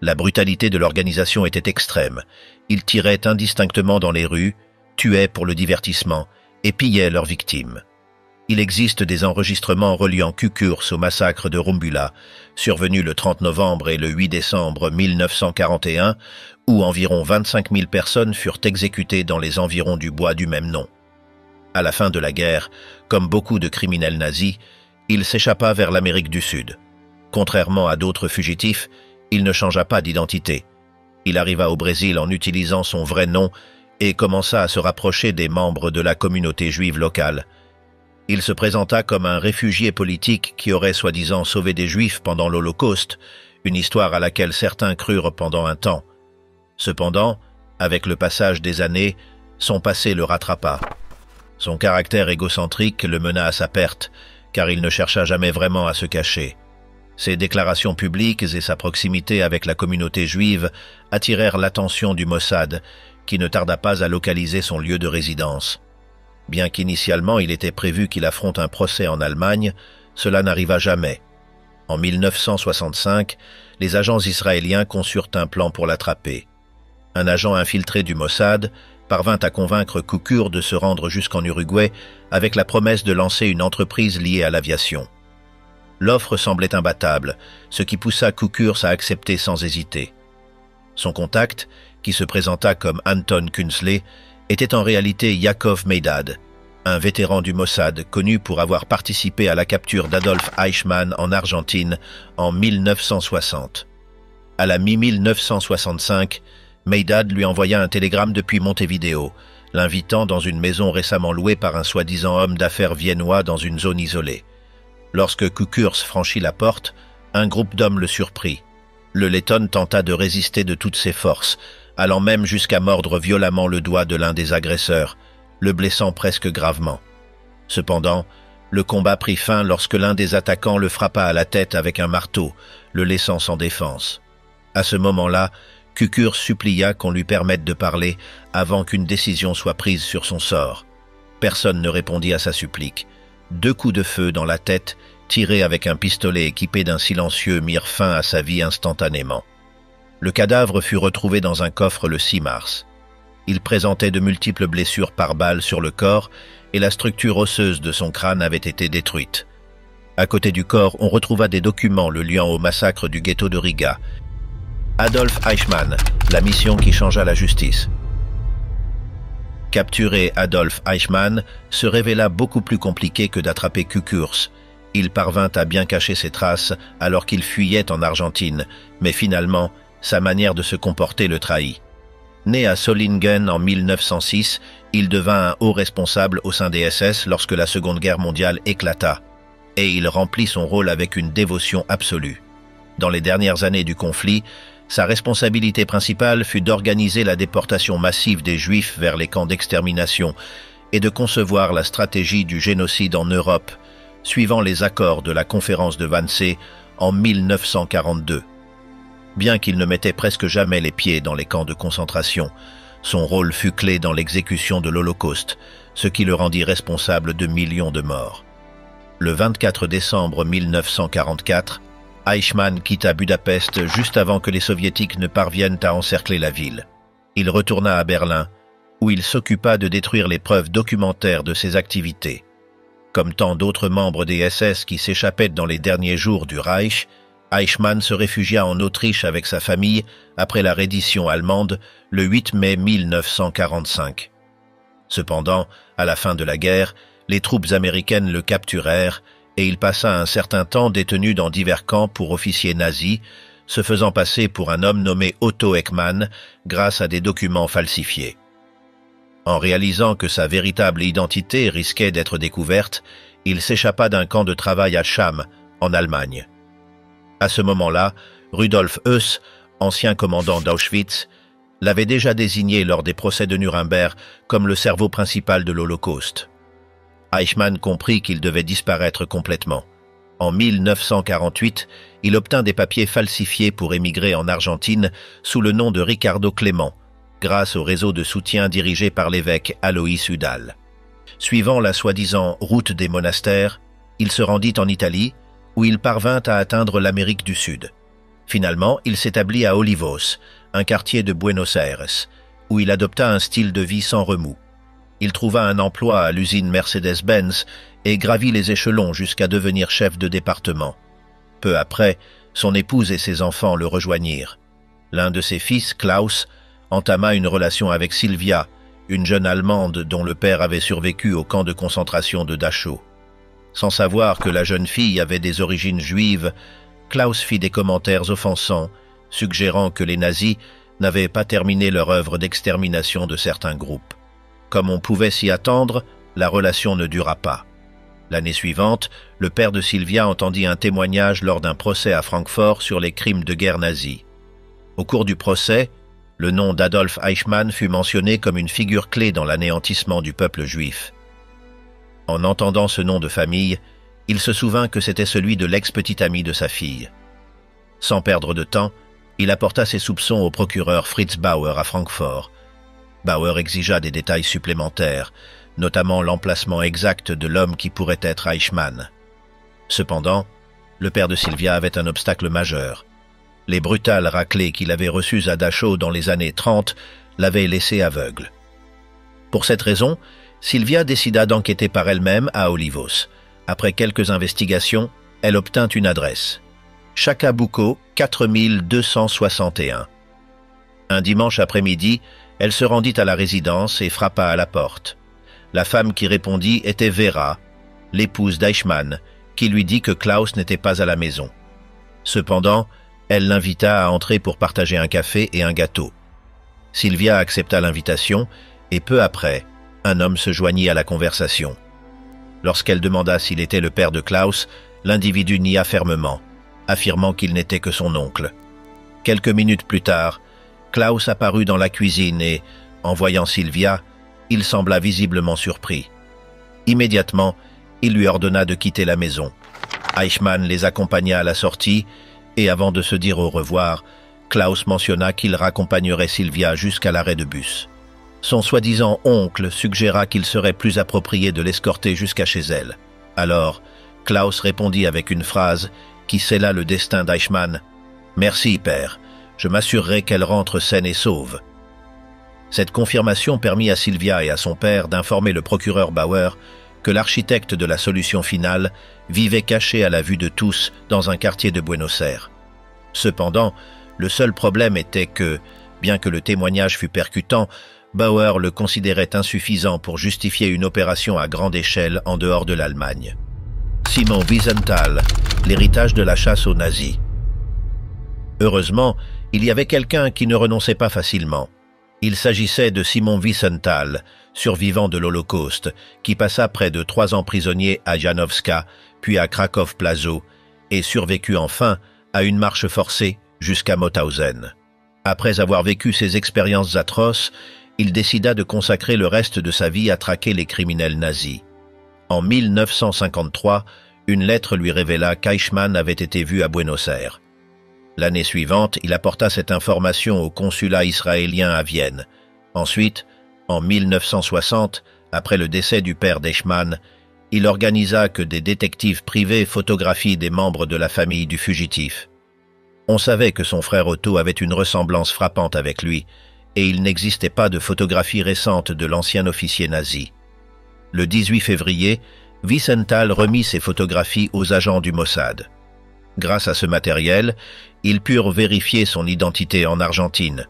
La brutalité de l'organisation était extrême. Ils tiraient indistinctement dans les rues, tuaient pour le divertissement et pillaient leurs victimes. Il existe des enregistrements reliant Kukurs au massacre de Rumbula, survenu le 30 novembre et le 8 décembre 1941, où environ 25 000 personnes furent exécutées dans les environs du bois du même nom. À la fin de la guerre, comme beaucoup de criminels nazis, il s'échappa vers l'Amérique du Sud. Contrairement à d'autres fugitifs, il ne changea pas d'identité. Il arriva au Brésil en utilisant son vrai nom et commença à se rapprocher des membres de la communauté juive locale. Il se présenta comme un réfugié politique qui aurait soi-disant sauvé des Juifs pendant l'Holocauste, une histoire à laquelle certains crurent pendant un temps. Cependant, avec le passage des années, son passé le rattrapa. Son caractère égocentrique le mena à sa perte, car il ne chercha jamais vraiment à se cacher. Ses déclarations publiques et sa proximité avec la communauté juive attirèrent l'attention du Mossad, qui ne tarda pas à localiser son lieu de résidence. Bien qu'initialement il était prévu qu'il affronte un procès en Allemagne, cela n'arriva jamais. En 1965, les agents israéliens conçurent un plan pour l'attraper. Un agent infiltré du Mossad parvint à convaincre Kukurs de se rendre jusqu'en Uruguay avec la promesse de lancer une entreprise liée à l'aviation. L'offre semblait imbattable, ce qui poussa Kukurs à accepter sans hésiter. Son contact, qui se présenta comme Anton Künzle, était en réalité Yakov Meidad, un vétéran du Mossad connu pour avoir participé à la capture d'Adolf Eichmann en Argentine en 1960. À la mi-1965, Meidad lui envoya un télégramme depuis Montevideo, l'invitant dans une maison récemment louée par un soi-disant homme d'affaires viennois dans une zone isolée. Lorsque Kukurs franchit la porte, un groupe d'hommes le surprit. Le Letton tenta de résister de toutes ses forces, allant même jusqu'à mordre violemment le doigt de l'un des agresseurs, le blessant presque gravement. Cependant, le combat prit fin lorsque l'un des attaquants le frappa à la tête avec un marteau, le laissant sans défense. À ce moment-là, Kukurs supplia qu'on lui permette de parler avant qu'une décision soit prise sur son sort. Personne ne répondit à sa supplique. 2 coups de feu dans la tête, tirés avec un pistolet équipé d'un silencieux, mirent fin à sa vie instantanément. Le cadavre fut retrouvé dans un coffre le 6 mars. Il présentait de multiples blessures par balle sur le corps et la structure osseuse de son crâne avait été détruite. À côté du corps, on retrouva des documents le liant au massacre du ghetto de Riga. Adolf Eichmann, la mission qui changea la justice. Capturer Adolf Eichmann se révéla beaucoup plus compliqué que d'attraper Kukurs. Il parvint à bien cacher ses traces alors qu'il fuyait en Argentine, mais finalement, sa manière de se comporter le trahit. Né à Solingen en 1906, il devint un haut responsable au sein des SS lorsque la Seconde Guerre mondiale éclata, et il remplit son rôle avec une dévotion absolue. Dans les dernières années du conflit, sa responsabilité principale fut d'organiser la déportation massive des Juifs vers les camps d'extermination et de concevoir la stratégie du génocide en Europe, suivant les accords de la conférence de Wannsee en 1942. Bien qu'il ne mettait presque jamais les pieds dans les camps de concentration, son rôle fut clé dans l'exécution de l'Holocauste, ce qui le rendit responsable de millions de morts. Le 24 décembre 1944, Eichmann quitta Budapest juste avant que les Soviétiques ne parviennent à encercler la ville. Il retourna à Berlin, où il s'occupa de détruire les preuves documentaires de ses activités. Comme tant d'autres membres des SS qui s'échappaient dans les derniers jours du Reich, Eichmann se réfugia en Autriche avec sa famille après la reddition allemande le 8 mai 1945. Cependant, à la fin de la guerre, les troupes américaines le capturèrent et il passa un certain temps détenu dans divers camps pour officiers nazis, se faisant passer pour un homme nommé Otto Eckmann grâce à des documents falsifiés. En réalisant que sa véritable identité risquait d'être découverte, il s'échappa d'un camp de travail à Cham, en Allemagne. À ce moment-là, Rudolf Höss, ancien commandant d'Auschwitz, l'avait déjà désigné lors des procès de Nuremberg comme le cerveau principal de l'Holocauste. Eichmann comprit qu'il devait disparaître complètement. En 1948, il obtint des papiers falsifiés pour émigrer en Argentine sous le nom de Ricardo Clément, grâce au réseau de soutien dirigé par l'évêque Alois Udall. Suivant la soi-disant route des monastères, il se rendit en Italie, où il parvint à atteindre l'Amérique du Sud. Finalement, il s'établit à Olivos, un quartier de Buenos Aires, où il adopta un style de vie sans remous. Il trouva un emploi à l'usine Mercedes-Benz et gravit les échelons jusqu'à devenir chef de département. Peu après, son épouse et ses enfants le rejoignirent. L'un de ses fils, Klaus, entama une relation avec Sylvia, une jeune Allemande dont le père avait survécu au camp de concentration de Dachau. Sans savoir que la jeune fille avait des origines juives, Klaus fit des commentaires offensants, suggérant que les nazis n'avaient pas terminé leur œuvre d'extermination de certains groupes. Comme on pouvait s'y attendre, la relation ne dura pas. L'année suivante, le père de Sylvia entendit un témoignage lors d'un procès à Francfort sur les crimes de guerre nazis. Au cours du procès, le nom d'Adolf Eichmann fut mentionné comme une figure clé dans l'anéantissement du peuple juif. En entendant ce nom de famille, il se souvint que c'était celui de l'ex-petit ami de sa fille. Sans perdre de temps, il apporta ses soupçons au procureur Fritz Bauer à Francfort. Bauer exigea des détails supplémentaires, notamment l'emplacement exact de l'homme qui pourrait être Eichmann. Cependant, le père de Sylvia avait un obstacle majeur. Les brutales raclées qu'il avait reçues à Dachau dans les années 30 l'avaient laissé aveugle. Pour cette raison, Sylvia décida d'enquêter par elle-même à Olivos. Après quelques investigations, elle obtint une adresse. Chacabuco 4261. Un dimanche après-midi, elle se rendit à la résidence et frappa à la porte. La femme qui répondit était Vera, l'épouse d'Eichmann, qui lui dit que Klaus n'était pas à la maison. Cependant, elle l'invita à entrer pour partager un café et un gâteau. Sylvia accepta l'invitation et peu après, un homme se joignit à la conversation. Lorsqu'elle demanda s'il était le père de Klaus, l'individu nia fermement, affirmant qu'il n'était que son oncle. Quelques minutes plus tard, Klaus apparut dans la cuisine et, en voyant Sylvia, il sembla visiblement surpris. Immédiatement, il lui ordonna de quitter la maison. Eichmann les accompagna à la sortie et avant de se dire au revoir, Klaus mentionna qu'il raccompagnerait Sylvia jusqu'à l'arrêt de bus. Son soi-disant oncle suggéra qu'il serait plus approprié de l'escorter jusqu'à chez elle. Alors, Klaus répondit avec une phrase qui scella le destin d'Eichmann. « Merci, père. Je m'assurerai qu'elle rentre saine et sauve. » Cette confirmation permit à Sylvia et à son père d'informer le procureur Bauer que l'architecte de la solution finale vivait caché à la vue de tous dans un quartier de Buenos Aires. Cependant, le seul problème était que, bien que le témoignage fût percutant, Bauer le considérait insuffisant pour justifier une opération à grande échelle en dehors de l'Allemagne. Simon Wiesenthal, l'héritage de la chasse aux nazis. Heureusement, il y avait quelqu'un qui ne renonçait pas facilement. Il s'agissait de Simon Wiesenthal, survivant de l'Holocauste, qui passa près de 3 ans prisonnier à Janowska, puis à Krakow-Plazow, et survécut enfin à une marche forcée jusqu'à Mauthausen. Après avoir vécu ces expériences atroces, il décida de consacrer le reste de sa vie à traquer les criminels nazis. En 1953, une lettre lui révéla qu'Eichmann avait été vu à Buenos Aires. L'année suivante, il apporta cette information au consulat israélien à Vienne. Ensuite, en 1960, après le décès du père d'Eichmann, il organisa que des détectives privés photographient des membres de la famille du fugitif. On savait que son frère Otto avait une ressemblance frappante avec lui, et il n'existait pas de photographie récente de l'ancien officier nazi. Le 18 février, Wiesenthal remit ces photographies aux agents du Mossad. Grâce à ce matériel, ils purent vérifier son identité en Argentine.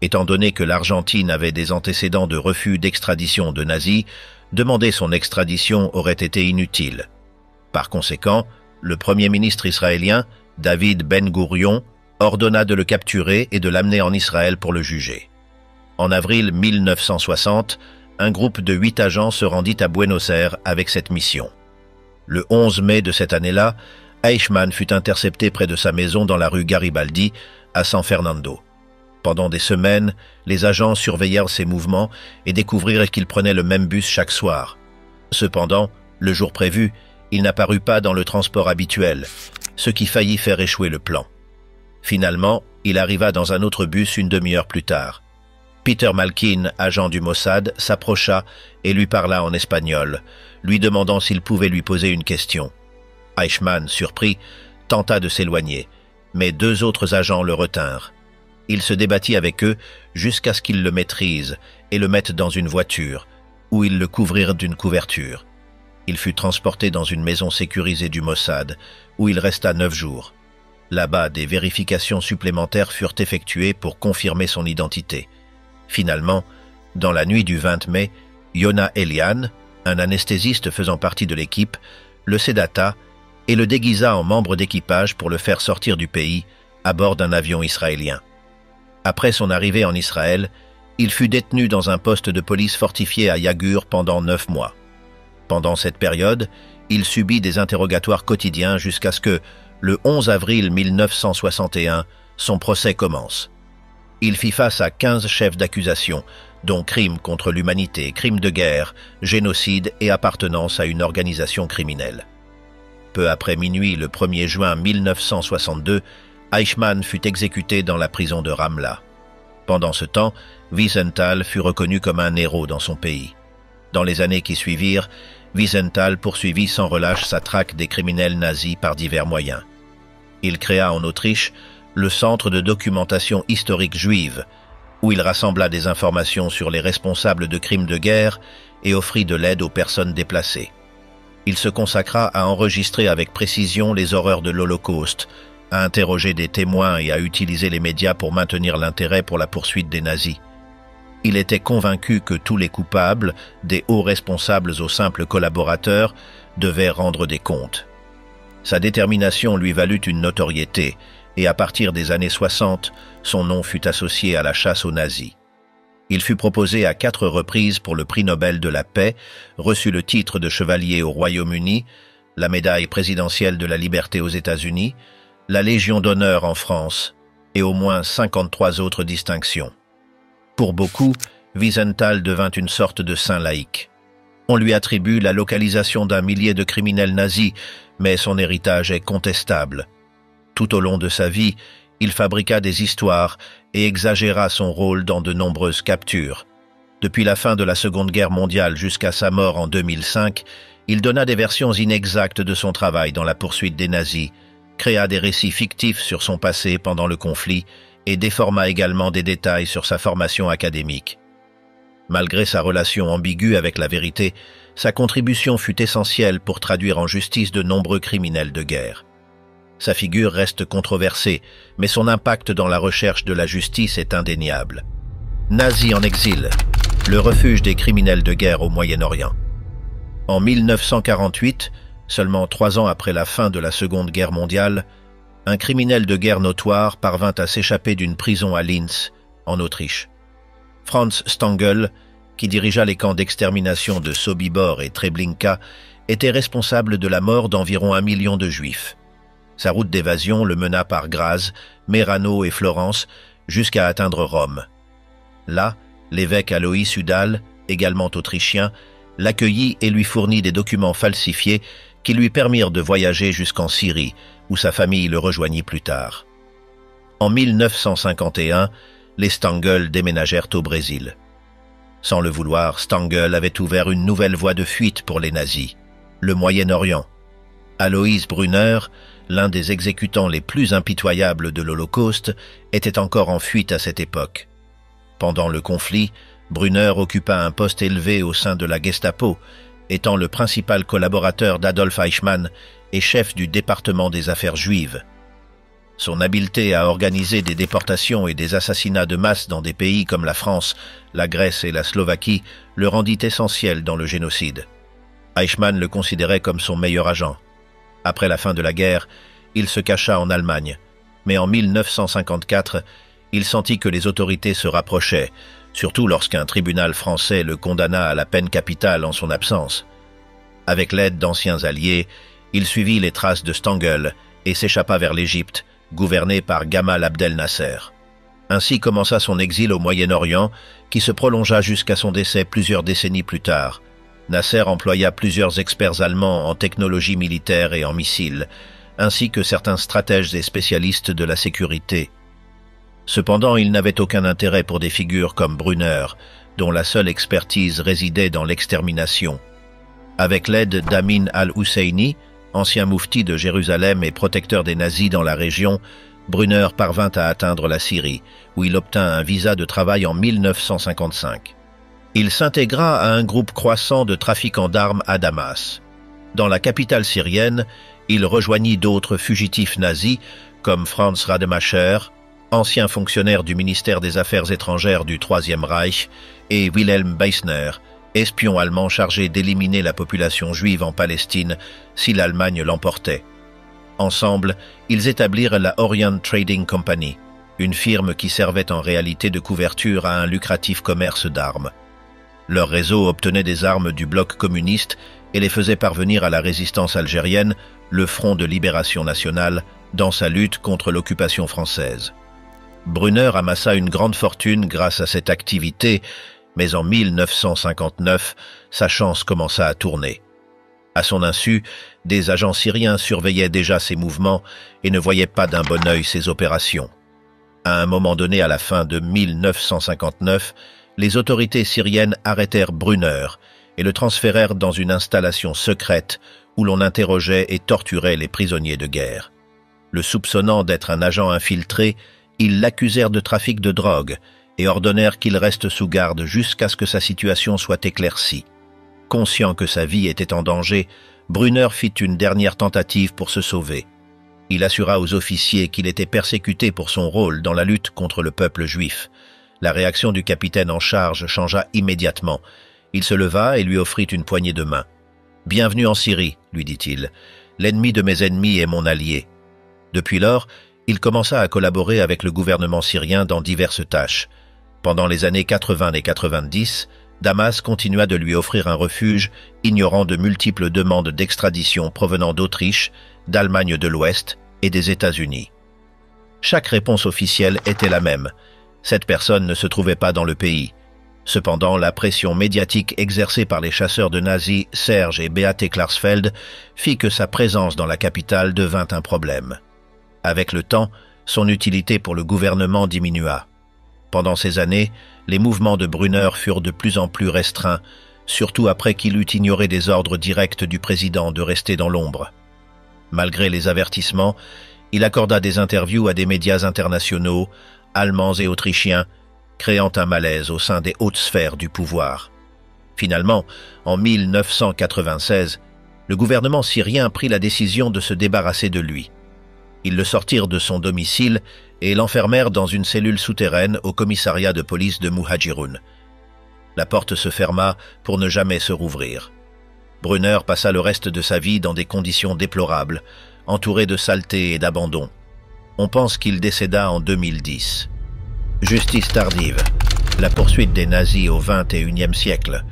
Étant donné que l'Argentine avait des antécédents de refus d'extradition de nazis, demander son extradition aurait été inutile. Par conséquent, le Premier ministre israélien, David Ben-Gourion, ordonna de le capturer et de l'amener en Israël pour le juger. En avril 1960, un groupe de 8 agents se rendit à Buenos Aires avec cette mission. Le 11 mai de cette année-là, Eichmann fut intercepté près de sa maison dans la rue Garibaldi, à San Fernando. Pendant des semaines, les agents surveillèrent ses mouvements et découvrirent qu'il prenait le même bus chaque soir. Cependant, le jour prévu, il n'apparut pas dans le transport habituel, ce qui faillit faire échouer le plan. Finalement, il arriva dans un autre bus une demi-heure plus tard. Peter Malkin, agent du Mossad, s'approcha et lui parla en espagnol, lui demandant s'il pouvait lui poser une question. Eichmann, surpris, tenta de s'éloigner, mais 2 autres agents le retinrent. Il se débattit avec eux jusqu'à ce qu'ils le maîtrisent et le mettent dans une voiture, où ils le couvrirent d'une couverture. Il fut transporté dans une maison sécurisée du Mossad, où il resta 9 jours. Là-bas, des vérifications supplémentaires furent effectuées pour confirmer son identité. Finalement, dans la nuit du 20 mai, Yona Elian, un anesthésiste faisant partie de l'équipe, le sédata et le déguisa en membre d'équipage pour le faire sortir du pays à bord d'un avion israélien. Après son arrivée en Israël, il fut détenu dans un poste de police fortifié à Yagur pendant 9 mois. Pendant cette période, il subit des interrogatoires quotidiens jusqu'à ce que, le 11 avril 1961, son procès commence. Il fit face à 15 chefs d'accusation, dont crimes contre l'humanité, crimes de guerre, génocide et appartenance à une organisation criminelle. Peu après minuit, le 1er juin 1962, Eichmann fut exécuté dans la prison de Ramla. Pendant ce temps, Wiesenthal fut reconnu comme un héros dans son pays. Dans les années qui suivirent, Wiesenthal poursuivit sans relâche sa traque des criminels nazis par divers moyens. Il créa en Autriche le Centre de documentation historique juive, où il rassembla des informations sur les responsables de crimes de guerre et offrit de l'aide aux personnes déplacées. Il se consacra à enregistrer avec précision les horreurs de l'Holocauste, à interroger des témoins et à utiliser les médias pour maintenir l'intérêt pour la poursuite des nazis. Il était convaincu que tous les coupables, des hauts responsables aux simples collaborateurs, devaient rendre des comptes. Sa détermination lui valut une notoriété, et à partir des années 60, son nom fut associé à la chasse aux nazis. Il fut proposé à 4 reprises pour le prix Nobel de la paix, reçut le titre de chevalier au Royaume-Uni, la médaille présidentielle de la liberté aux États-Unis, la Légion d'honneur en France, et au moins 53 autres distinctions. Pour beaucoup, Wiesenthal devint une sorte de saint laïque. On lui attribue la localisation d'1 millier de criminels nazis, mais son héritage est contestable. Tout au long de sa vie, il fabriqua des histoires et exagéra son rôle dans de nombreuses captures. Depuis la fin de la Seconde Guerre mondiale jusqu'à sa mort en 2005, il donna des versions inexactes de son travail dans la poursuite des nazis, créa des récits fictifs sur son passé pendant le conflit et déforma également des détails sur sa formation académique. Malgré sa relation ambiguë avec la vérité, sa contribution fut essentielle pour traduire en justice de nombreux criminels de guerre. Sa figure reste controversée, mais son impact dans la recherche de la justice est indéniable. Nazi en exil, le refuge des criminels de guerre au Moyen-Orient. En 1948, seulement 3 ans après la fin de la Seconde Guerre mondiale, un criminel de guerre notoire parvint à s'échapper d'une prison à Linz, en Autriche. Franz Stangl, qui dirigea les camps d'extermination de Sobibor et Treblinka, était responsable de la mort d'environ 1 million de Juifs. Sa route d'évasion le mena par Graz, Merano et Florence, jusqu'à atteindre Rome. Là, l'évêque Alois Udall, également autrichien, l'accueillit et lui fournit des documents falsifiés qui lui permirent de voyager jusqu'en Syrie, où sa famille le rejoignit plus tard. En 1951, les Stangl déménagèrent au Brésil. Sans le vouloir, Stangl avait ouvert une nouvelle voie de fuite pour les nazis, le Moyen-Orient. Alois Brunner, l'un des exécutants les plus impitoyables de l'Holocauste, était encore en fuite à cette époque. Pendant le conflit, Brunner occupa un poste élevé au sein de la Gestapo, étant le principal collaborateur d'Adolf Eichmann et chef du département des affaires juives. Son habileté à organiser des déportations et des assassinats de masse dans des pays comme la France, la Grèce et la Slovaquie le rendit essentiel dans le génocide. Eichmann le considérait comme son meilleur agent. Après la fin de la guerre, il se cacha en Allemagne, mais en 1954, il sentit que les autorités se rapprochaient, surtout lorsqu'un tribunal français le condamna à la peine capitale en son absence. Avec l'aide d'anciens alliés, il suivit les traces de Stangl et s'échappa vers l'Égypte, gouverné par Gamal Abdel Nasser. Ainsi commença son exil au Moyen-Orient, qui se prolongea jusqu'à son décès plusieurs décennies plus tard. Nasser employa plusieurs experts allemands en technologie militaire et en missiles, ainsi que certains stratèges et spécialistes de la sécurité. Cependant, il n'avait aucun intérêt pour des figures comme Brunner, dont la seule expertise résidait dans l'extermination. Avec l'aide d'Amin al-Husseini, ancien moufti de Jérusalem et protecteur des nazis dans la région, Brunner parvint à atteindre la Syrie, où il obtint un visa de travail en 1955. Il s'intégra à un groupe croissant de trafiquants d'armes à Damas. Dans la capitale syrienne, il rejoignit d'autres fugitifs nazis, comme Franz Rademacher, ancien fonctionnaire du ministère des Affaires étrangères du Troisième Reich, et Wilhelm Beisner, espion allemand chargé d'éliminer la population juive en Palestine si l'Allemagne l'emportait. Ensemble, ils établirent la Orient Trading Company, une firme qui servait en réalité de couverture à un lucratif commerce d'armes. Leur réseau obtenait des armes du bloc communiste et les faisait parvenir à la résistance algérienne, le Front de libération nationale, dans sa lutte contre l'occupation française. Brunner amassa une grande fortune grâce à cette activité, mais en 1959, sa chance commença à tourner. À son insu, des agents syriens surveillaient déjà ses mouvements et ne voyaient pas d'un bon œil ses opérations. À un moment donné, à la fin de 1959, les autorités syriennes arrêtèrent Brunner et le transférèrent dans une installation secrète où l'on interrogeait et torturait les prisonniers de guerre. Le soupçonnant d'être un agent infiltré, ils l'accusèrent de trafic de drogue et ordonnèrent qu'il reste sous garde jusqu'à ce que sa situation soit éclaircie. Conscient que sa vie était en danger, Brunner fit une dernière tentative pour se sauver. Il assura aux officiers qu'il était persécuté pour son rôle dans la lutte contre le peuple juif. La réaction du capitaine en charge changea immédiatement. Il se leva et lui offrit une poignée de main. « Bienvenue en Syrie », lui dit-il. « L'ennemi de mes ennemis est mon allié. » Depuis lors, il commença à collaborer avec le gouvernement syrien dans diverses tâches. Pendant les années 80 et 90, Damas continua de lui offrir un refuge, ignorant de multiples demandes d'extradition provenant d'Autriche, d'Allemagne de l'Ouest et des États-Unis. Chaque réponse officielle était la même. Cette personne ne se trouvait pas dans le pays. Cependant, la pression médiatique exercée par les chasseurs de nazis Serge et Beate Klarsfeld fit que sa présence dans la capitale devint un problème. Avec le temps, son utilité pour le gouvernement diminua. Pendant ces années, les mouvements de Brunner furent de plus en plus restreints, surtout après qu'il eut ignoré des ordres directs du président de rester dans l'ombre. Malgré les avertissements, il accorda des interviews à des médias internationaux, allemands et autrichiens, créant un malaise au sein des hautes sphères du pouvoir. Finalement, en 1996, le gouvernement syrien prit la décision de se débarrasser de lui. Ils le sortirent de son domicile et l'enfermèrent dans une cellule souterraine au commissariat de police de Muhajiroun. La porte se ferma pour ne jamais se rouvrir. Brunner passa le reste de sa vie dans des conditions déplorables, entouré de saleté et d'abandon. On pense qu'il décéda en 2010. Justice tardive, la poursuite des nazis au XXIe siècle.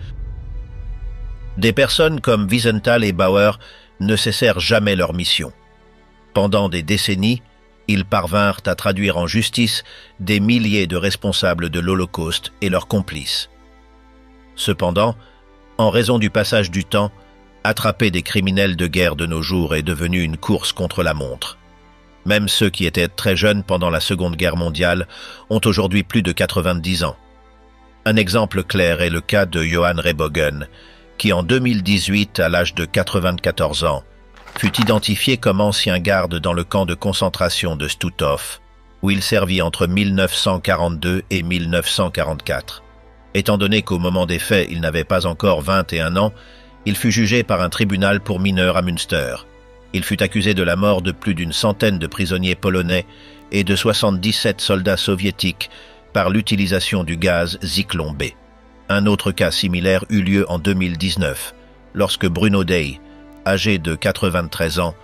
Des personnes comme Wiesenthal et Bauer ne cessèrent jamais leur mission. Pendant des décennies, ils parvinrent à traduire en justice des milliers de responsables de l'Holocauste et leurs complices. Cependant, en raison du passage du temps, attraper des criminels de guerre de nos jours est devenu une course contre la montre. Même ceux qui étaient très jeunes pendant la Seconde Guerre mondiale ont aujourd'hui plus de 90 ans. Un exemple clair est le cas de Johann Rehbogen, qui en 2018, à l'âge de 94 ans, fut identifié comme ancien garde dans le camp de concentration de Stutthof, où il servit entre 1942 et 1944. Étant donné qu'au moment des faits, il n'avait pas encore 21 ans, il fut jugé par un tribunal pour mineurs à Münster. Il fut accusé de la mort de plus d'une centaine de prisonniers polonais et de 77 soldats soviétiques par l'utilisation du gaz Zyklon B. Un autre cas similaire eut lieu en 2019, lorsque Bruno Dey, âgé de 93 ans,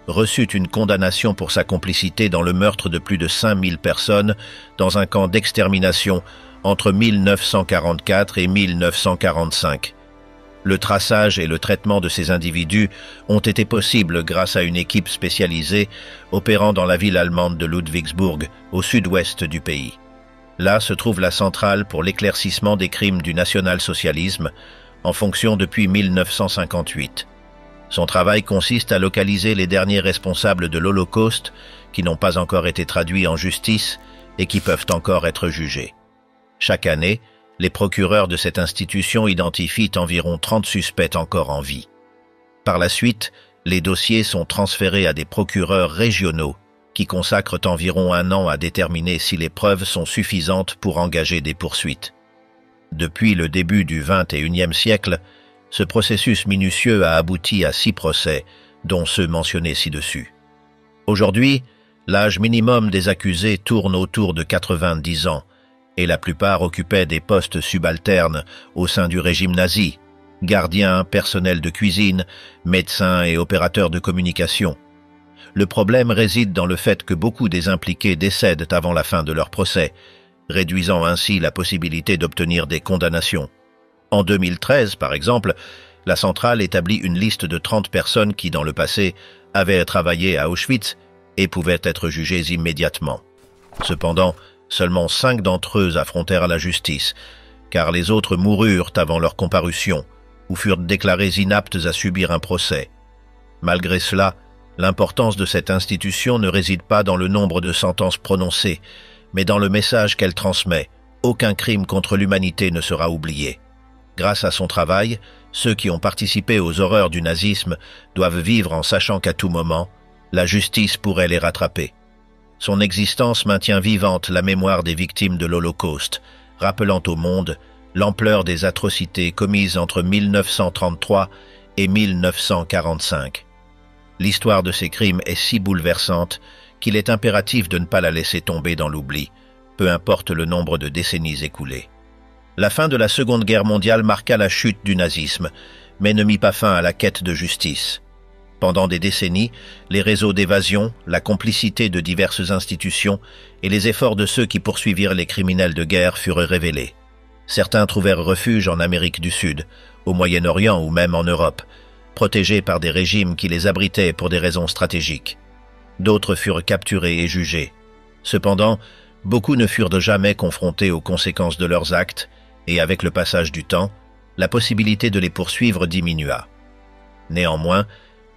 reçut une condamnation pour sa complicité dans le meurtre de plus de 5000 personnes dans un camp d'extermination entre 1944 et 1945. Le traçage et le traitement de ces individus ont été possibles grâce à une équipe spécialisée opérant dans la ville allemande de Ludwigsburg, au sud-ouest du pays. Là se trouve la centrale pour l'éclaircissement des crimes du national-socialisme, en fonction depuis 1958. Son travail consiste à localiser les derniers responsables de l'Holocauste qui n'ont pas encore été traduits en justice et qui peuvent encore être jugés. Chaque année, les procureurs de cette institution identifient environ 30 suspects encore en vie. Par la suite, les dossiers sont transférés à des procureurs régionaux qui consacrent environ 1 an à déterminer si les preuves sont suffisantes pour engager des poursuites. Depuis le début du XXIe siècle, ce processus minutieux a abouti à 6 procès, dont ceux mentionnés ci-dessus. Aujourd'hui, l'âge minimum des accusés tourne autour de 90 ans, et la plupart occupaient des postes subalternes au sein du régime nazi, gardiens, personnel de cuisine, médecins et opérateurs de communication. Le problème réside dans le fait que beaucoup des impliqués décèdent avant la fin de leur procès, réduisant ainsi la possibilité d'obtenir des condamnations. En 2013, par exemple, la centrale établit une liste de 30 personnes qui, dans le passé, avaient travaillé à Auschwitz et pouvaient être jugées immédiatement. Cependant, seulement 5 d'entre eux affrontèrent la justice, car les autres moururent avant leur comparution ou furent déclarés inaptes à subir un procès. Malgré cela, l'importance de cette institution ne réside pas dans le nombre de sentences prononcées, mais dans le message qu'elle transmet. Aucun crime contre l'humanité ne sera oublié. Grâce à son travail, ceux qui ont participé aux horreurs du nazisme doivent vivre en sachant qu'à tout moment, la justice pourrait les rattraper. Son existence maintient vivante la mémoire des victimes de l'Holocauste, rappelant au monde l'ampleur des atrocités commises entre 1933 et 1945. L'histoire de ces crimes est si bouleversante qu'il est impératif de ne pas la laisser tomber dans l'oubli, peu importe le nombre de décennies écoulées. La fin de la Seconde Guerre mondiale marqua la chute du nazisme, mais ne mit pas fin à la quête de justice. Pendant des décennies, les réseaux d'évasion, la complicité de diverses institutions et les efforts de ceux qui poursuivirent les criminels de guerre furent révélés. Certains trouvèrent refuge en Amérique du Sud, au Moyen-Orient ou même en Europe, protégés par des régimes qui les abritaient pour des raisons stratégiques. D'autres furent capturés et jugés. Cependant, beaucoup ne furent jamais confrontés aux conséquences de leurs actes et avec le passage du temps, la possibilité de les poursuivre diminua. Néanmoins,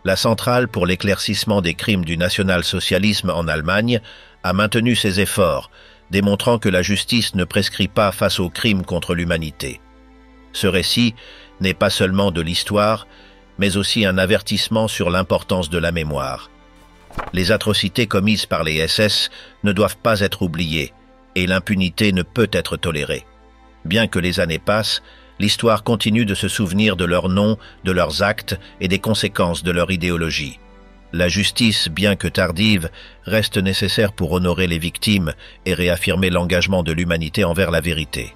la Centrale pour l'éclaircissement des crimes du national-socialisme en Allemagne a maintenu ses efforts, démontrant que la justice ne prescrit pas face aux crimes contre l'humanité. Ce récit n'est pas seulement de l'histoire, mais aussi un avertissement sur l'importance de la mémoire. Les atrocités commises par les SS ne doivent pas être oubliées, et l'impunité ne peut être tolérée. Bien que les années passent, l'histoire continue de se souvenir de leurs noms, de leurs actes et des conséquences de leur idéologie. La justice, bien que tardive, reste nécessaire pour honorer les victimes et réaffirmer l'engagement de l'humanité envers la vérité.